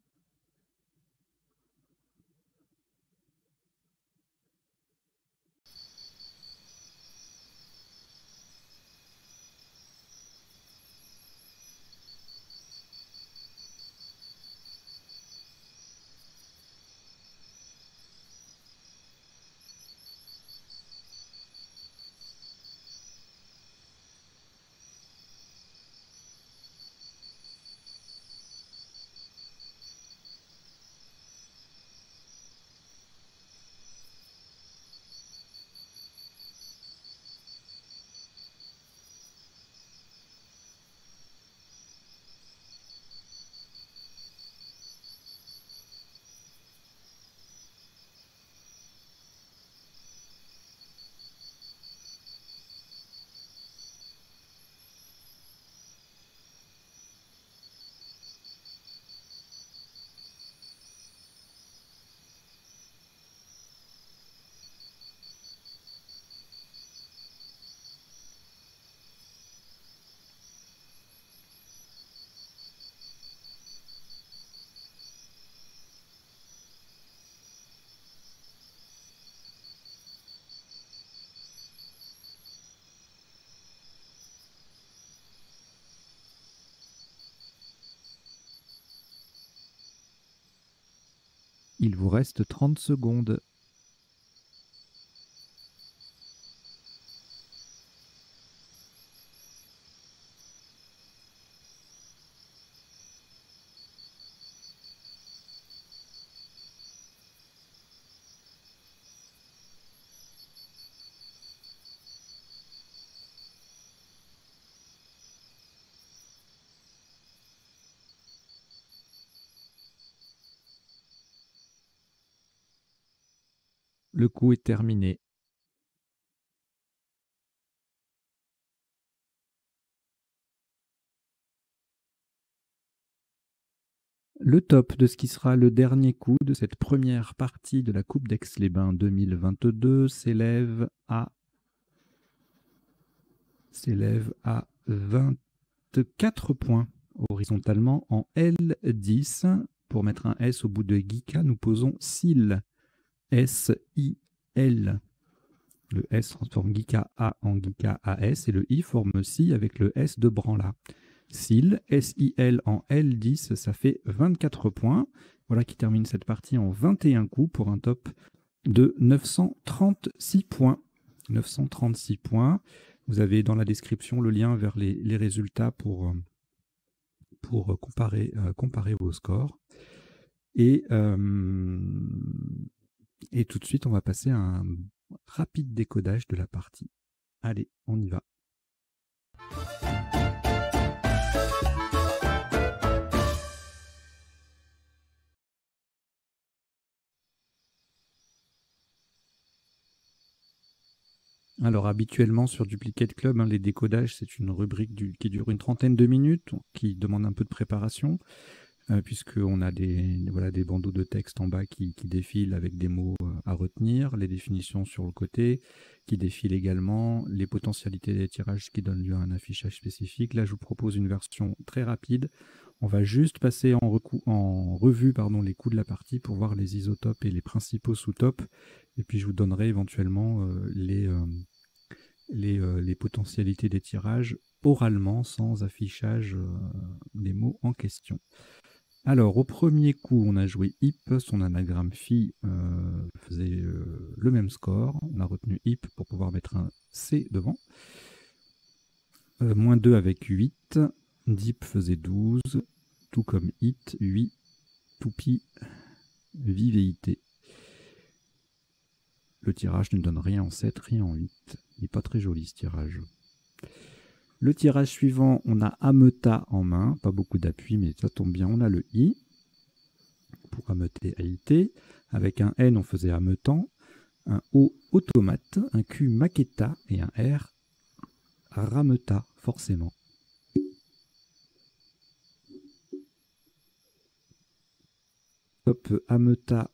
Il vous reste 30 secondes. Le coup est terminé. Le top de ce qui sera le dernier coup de cette première partie de la Coupe d'Aix-les-Bains 2022 s'élève à 24 points horizontalement en L10. Pour mettre un S au bout de Gika, nous posons SIL. S-I-L. Le S transforme Gika A en Gika AS et le I forme Si avec le S de Branlat. SIL, S-I-L en L10, ça fait 24 points. Voilà qui termine cette partie en 21 coups pour un top de 936 points. 936 points. Vous avez dans la description le lien vers les résultats pour comparer vos scores. Et tout de suite, on va passer à un rapide décodage de la partie. Allez, on y va. Alors habituellement sur Duplicate Club, les décodages, c'est une rubrique qui dure une trentaine de minutes, qui demande un peu de préparation, puisqu'on a des bandeaux de texte en bas qui défilent avec des mots à retenir, les définitions sur le côté, qui défilent également, les potentialités des tirages qui donnent lieu à un affichage spécifique. Là, je vous propose une version très rapide. On va juste passer en revue les coups de la partie pour voir les isotopes et les principaux sous-topes. Et puis je vous donnerai éventuellement les potentialités des tirages oralement, sans affichage des mots en question. Alors, au premier coup, on a joué Hip, son anagramme Phi faisait le même score. On a retenu Hip pour pouvoir mettre un C devant. -2 avec 8. Deep faisait 12. Tout comme Hit, 8. Toupie, Vivéité. Le tirage ne donne rien en 7, rien en 8. Il n'est pas très joli ce tirage. Le tirage suivant, on a Ameuta en main. Pas beaucoup d'appui, mais ça tombe bien, on a le I. Pour ameuter AIT. Avec un N, on faisait ameutant. Un O, automate. Un Q, maqueta. Et un R, rameuta, forcément. Hop, ameuta.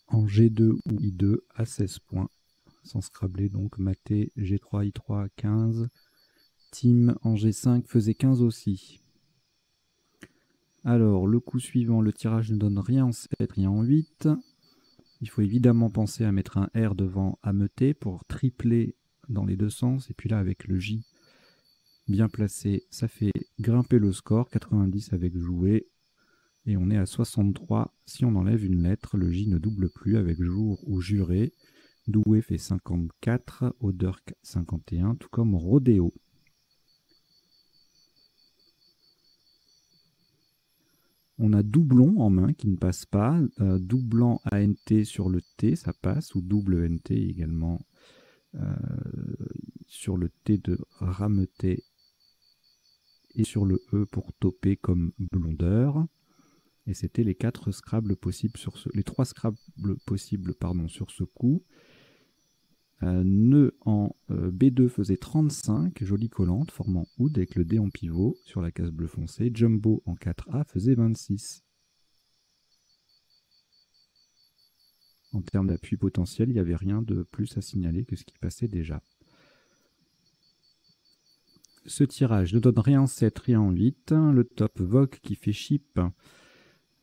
En G2 ou I2 à 16 points. Sans scrabler, donc maté, G3, I3, 15. Team en G5 faisait 15 aussi. Alors, le coup suivant, le tirage ne donne rien en 7, rien en 8. Il faut évidemment penser à mettre un R devant ameuter pour tripler dans les deux sens. Et puis là, avec le J bien placé, ça fait grimper le score. 90 avec jouer. Et on est à 63. Si on enlève une lettre, le J ne double plus avec jour ou juré. Doué fait 54, Oderk 51, tout comme Rodéo. On a doublon en main qui ne passe pas. Doublant ANT sur le T, ça passe. Ou double NT également sur le T de rameuter. Et sur le E pour toper comme blondeur. Et c'était les 4 Scrabble possibles sur les 3 Scrabble possibles sur ce coup. Nœud en B2 faisait 35, jolie collante, formant oud avec le D en pivot sur la case bleu foncé. Jumbo en 4A faisait 26. En termes d'appui potentiel, il n'y avait rien de plus à signaler que ce qui passait déjà. Ce tirage ne donne rien en 7, rien en 8. Le top Vogue qui fait chip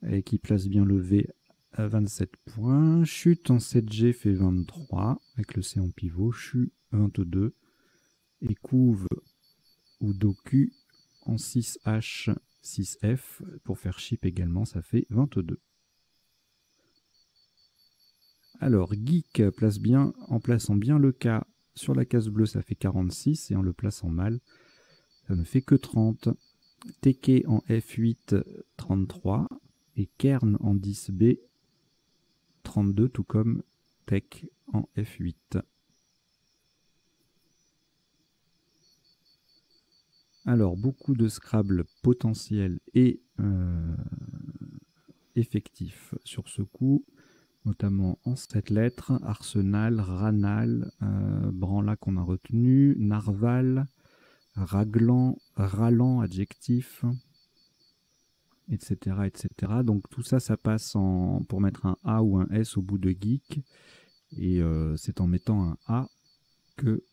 et qui place bien le V à 27 points. Chute en 7G fait 23 avec le C en pivot. Chu 22. Et couve ou docu en 6H, 6F pour faire chip également, ça fait 22. Alors, Geek place bien, en plaçant bien le K sur la case bleue, ça fait 46, et en le plaçant mal, ça ne fait que 30. Teke en F8, 33, et Kern en 10B, 32, tout comme Tech en F8. Alors, beaucoup de Scrabble potentiels et effectifs sur ce coup, notamment en 7 lettres, Arsenal, Ranal, Branla qu'on a retenu, Narval, Raglan, Ralent, adjectif, etc., etc. Donc tout ça, ça passe pour mettre un A ou un S au bout de geek, et c'est en mettant un A que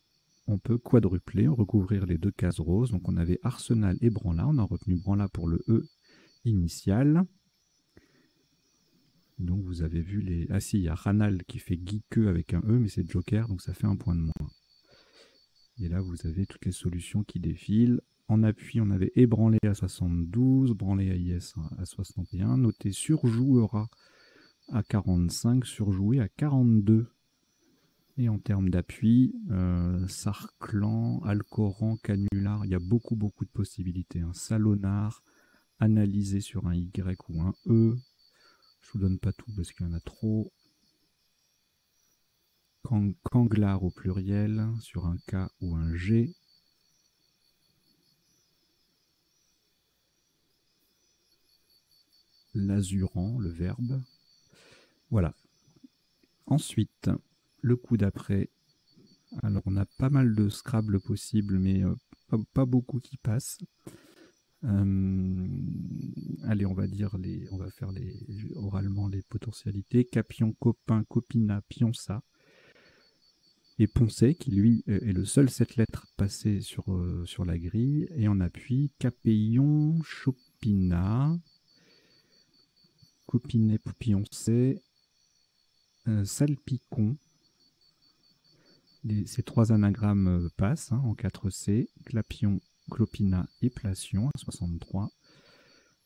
on peut quadrupler, recouvrir les deux cases roses. Donc on avait Arsenal et Branla, on a retenu Branla pour le E initial. Donc vous avez vu les... Ah si, il y a Ranal qui fait geekeux avec un E, mais c'est Joker, donc ça fait un point de moins. Et là, vous avez toutes les solutions qui défilent. En appui, on avait ébranlé à 72, branlé à IS à 61, noté surjouera à 45, surjoué à 42. Et en termes d'appui, Sarclan, Alcoran, Canular, il y a beaucoup de possibilités. Salonar, analysé sur un Y ou un E. Je vous donne pas tout parce qu'il y en a trop. Kanglar au pluriel, sur un K ou un G. l'azurant, le verbe. Voilà. Ensuite, le coup d'après. Alors, on a pas mal de Scrabble possibles, mais pas beaucoup qui passent. Allez, on va faire oralement les potentialités. Capion, copain, copina, pionça. Et Poncet, qui lui est le seul 7 lettres passées sur la grille. Et en appui, Capéillon, Chopina, Copinet, Pioncet, Salpicon. Ces 3 anagrammes passent en 4C. Clapion, Clopina et Placion à 63.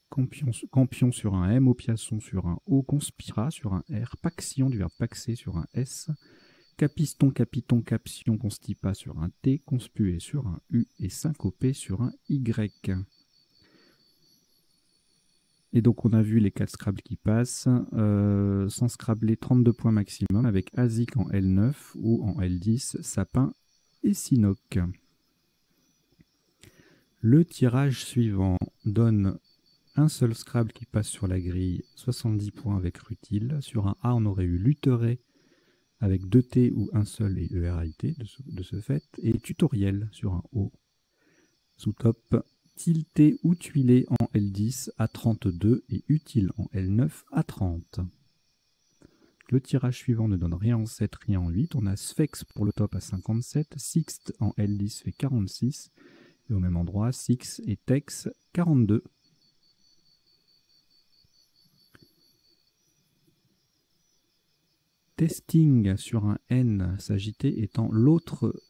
Campion sur un M, Opiaçon sur un O, Conspira sur un R, Paxion du verbe paxer sur un S, Capiston, Capiton, Capsion, Constipa sur un T, Conspuer sur un U et Syncopé sur un Y. Et donc on a vu les 4 Scrabble qui passent, sans Scrabbler 32 points maximum avec Azik en L9 ou en L10, Sapin et Sinoc. Le tirage suivant donne un seul Scrabble qui passe sur la grille, 70 points avec Rutile. Sur un A, on aurait eu Lutteret avec 2 T ou un seul et ERAIT de ce fait. Et Tutoriel sur un O. Sous top, Tilté ou Tuilé en L10 à 32 et Utile en L9 à 30. Le tirage suivant ne donne rien en 7, rien en 8. On a Sphex pour le top à 57, Sixte en L10 fait 46. Et au même endroit, Six et Tex 42. Testing sur un N sagité étant l'autre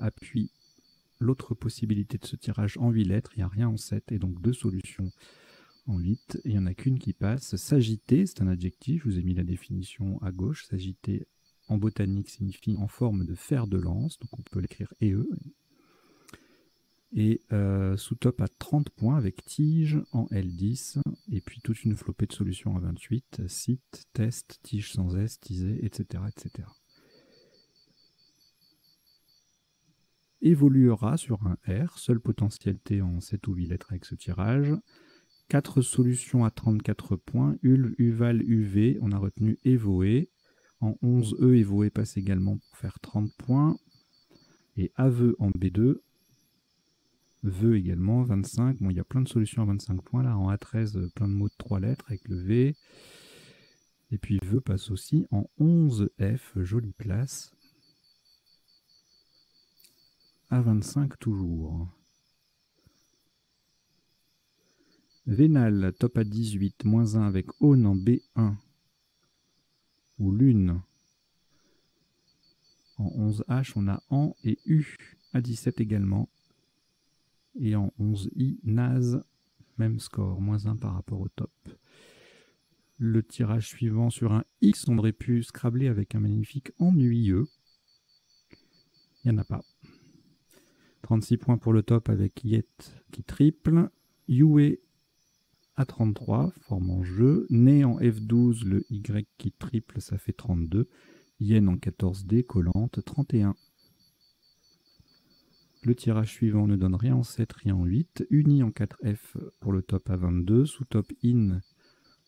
appui, l'autre possibilité de ce tirage en 8 lettres. Il n'y a rien en 7 et donc 2 solutions en 8. Il n'y en a qu'une qui passe. Sagité, c'est un adjectif. Je vous ai mis la définition à gauche. Sagité en botanique signifie en forme de fer de lance. Donc on peut l'écrire EE. Et sous top à 30 points avec tige en L10, et puis toute une flopée de solutions à 28, site, test, tige sans S, tisé, etc. etc. Évoluera sur un R, seule potentialité en 7 ou 8 lettres avec ce tirage. 4 solutions à 34 points, Ulv, Uval, UV, on a retenu Evoé. En 11E, Evoé passe également pour faire 30 points. Et Aveu en B2. Vœu également, 25. Bon, il y a plein de solutions à 25 points. Là, en A13, plein de mots de 3 lettres avec le V. Et puis Vœu passe aussi en 11F, jolie place. À 25 toujours. Vénal, top à 18, moins 1 avec Aune en B1. Ou Lune. En 11H, on a An et U. À 17 également. Et en 11I, Naz, même score, moins 1 par rapport au top. Le tirage suivant sur un X, on aurait pu scrabbler avec un magnifique ennuyeux. Il n'y en a pas. 36 points pour le top avec Yet qui triple. Yue à 33, forme en jeu. Né en F12, le Y qui triple, ça fait 32. Yen en 14D, collante, 31. Le tirage suivant ne donne rien en 7, rien en 8. Uni en 4F pour le top à 22. Sous top in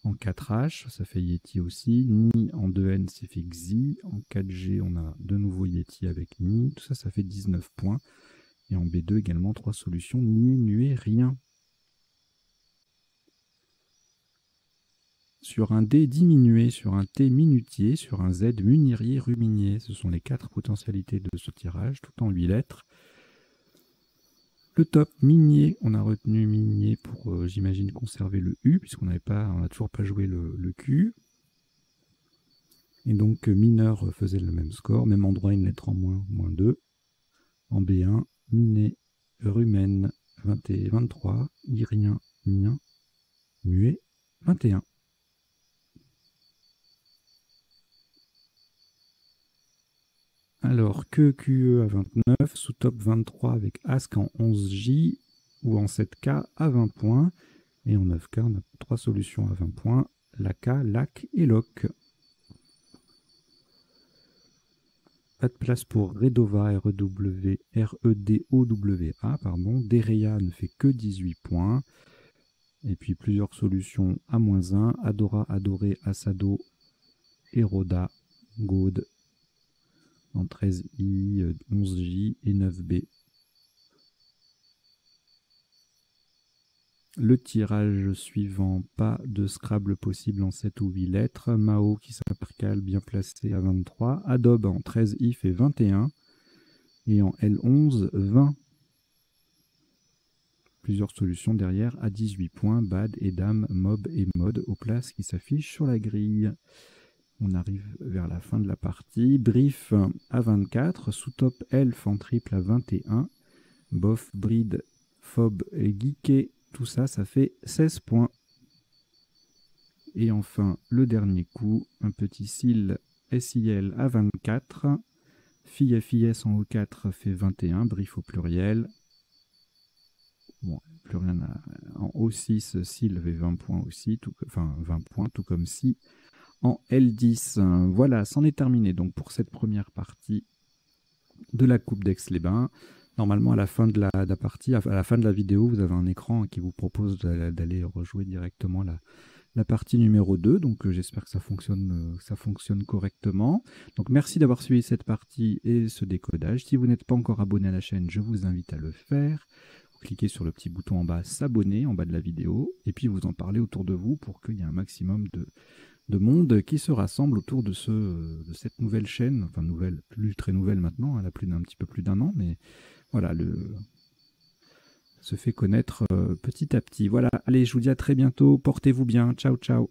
en 4H, ça fait Yeti aussi. Ni en 2N, c'est fait Xi. En 4G, on a de nouveau Yeti avec Ni. Tout ça, ça fait 19 points. Et en B2 également, 3 solutions. Ni, nué, rien. Sur un D diminué, sur un T minutier, sur un Z munirier, ruminier. Ce sont les 4 potentialités de ce tirage, tout en 8 lettres. Le top minier, on a retenu minier pour, j'imagine, conserver le U, puisqu'on n'a toujours pas joué le Q. Et donc mineur faisait le même score, même endroit, une lettre en moins, moins 2. En B1, miné, rumen, 23, irien, mien, muet, 21. Alors, QE à 29, sous top 23 avec Ask en 11J ou en 7K à 20 points. Et en 9K, on a 3 solutions à 20 points, LAK, LAC et LOC. Pas de place pour Redova, R-E-D-O-W-A, pardon. Dereya ne fait que 18 points. Et puis plusieurs solutions à -1, Adora, Adoré, Asado, Eroda, Gaude, en 13i, 11j et 9b. Le tirage suivant, pas de Scrabble possible en 7 ou 8 lettres. Mao qui s'intercale bien placé à 23. Adobe en 13i fait 21. Et en L11, 20. Plusieurs solutions derrière à 18 points. Bad, Edam, Mob et Mode aux places qui s'affichent sur la grille. On arrive vers la fin de la partie. Brief à 24. Sous-top Elf en triple à 21. Bof, Bride, Phobe et Geeké. Tout ça, ça fait 16 points. Et enfin, le dernier coup, un petit SIL SIL à 24. Fille FIS en O4 fait 21, brief au pluriel. Bon, plus rien en O6, SIL fait 20 points aussi, enfin 20 points, tout comme si en L10. Voilà, c'en est terminé donc pour cette première partie de la Coupe d'Aix-les-Bains. Normalement, à la fin de la partie, à la fin de la vidéo, vous avez un écran qui vous propose d'aller rejouer directement la partie numéro 2. Donc, j'espère que ça fonctionne correctement. Donc, merci d'avoir suivi cette partie et ce décodage. Si vous n'êtes pas encore abonné à la chaîne, je vous invite à le faire. Vous cliquez sur le petit bouton en bas, s'abonner, en bas de la vidéo. Et puis, vous en parlez autour de vous pour qu'il y ait un maximum de monde qui se rassemble autour de cette nouvelle chaîne. Enfin, nouvelle, plus très nouvelle maintenant. Elle a un petit peu plus d'1 an, mais... Voilà, se fait connaître petit à petit. Voilà, allez, je vous dis à très bientôt. Portez-vous bien. Ciao, ciao.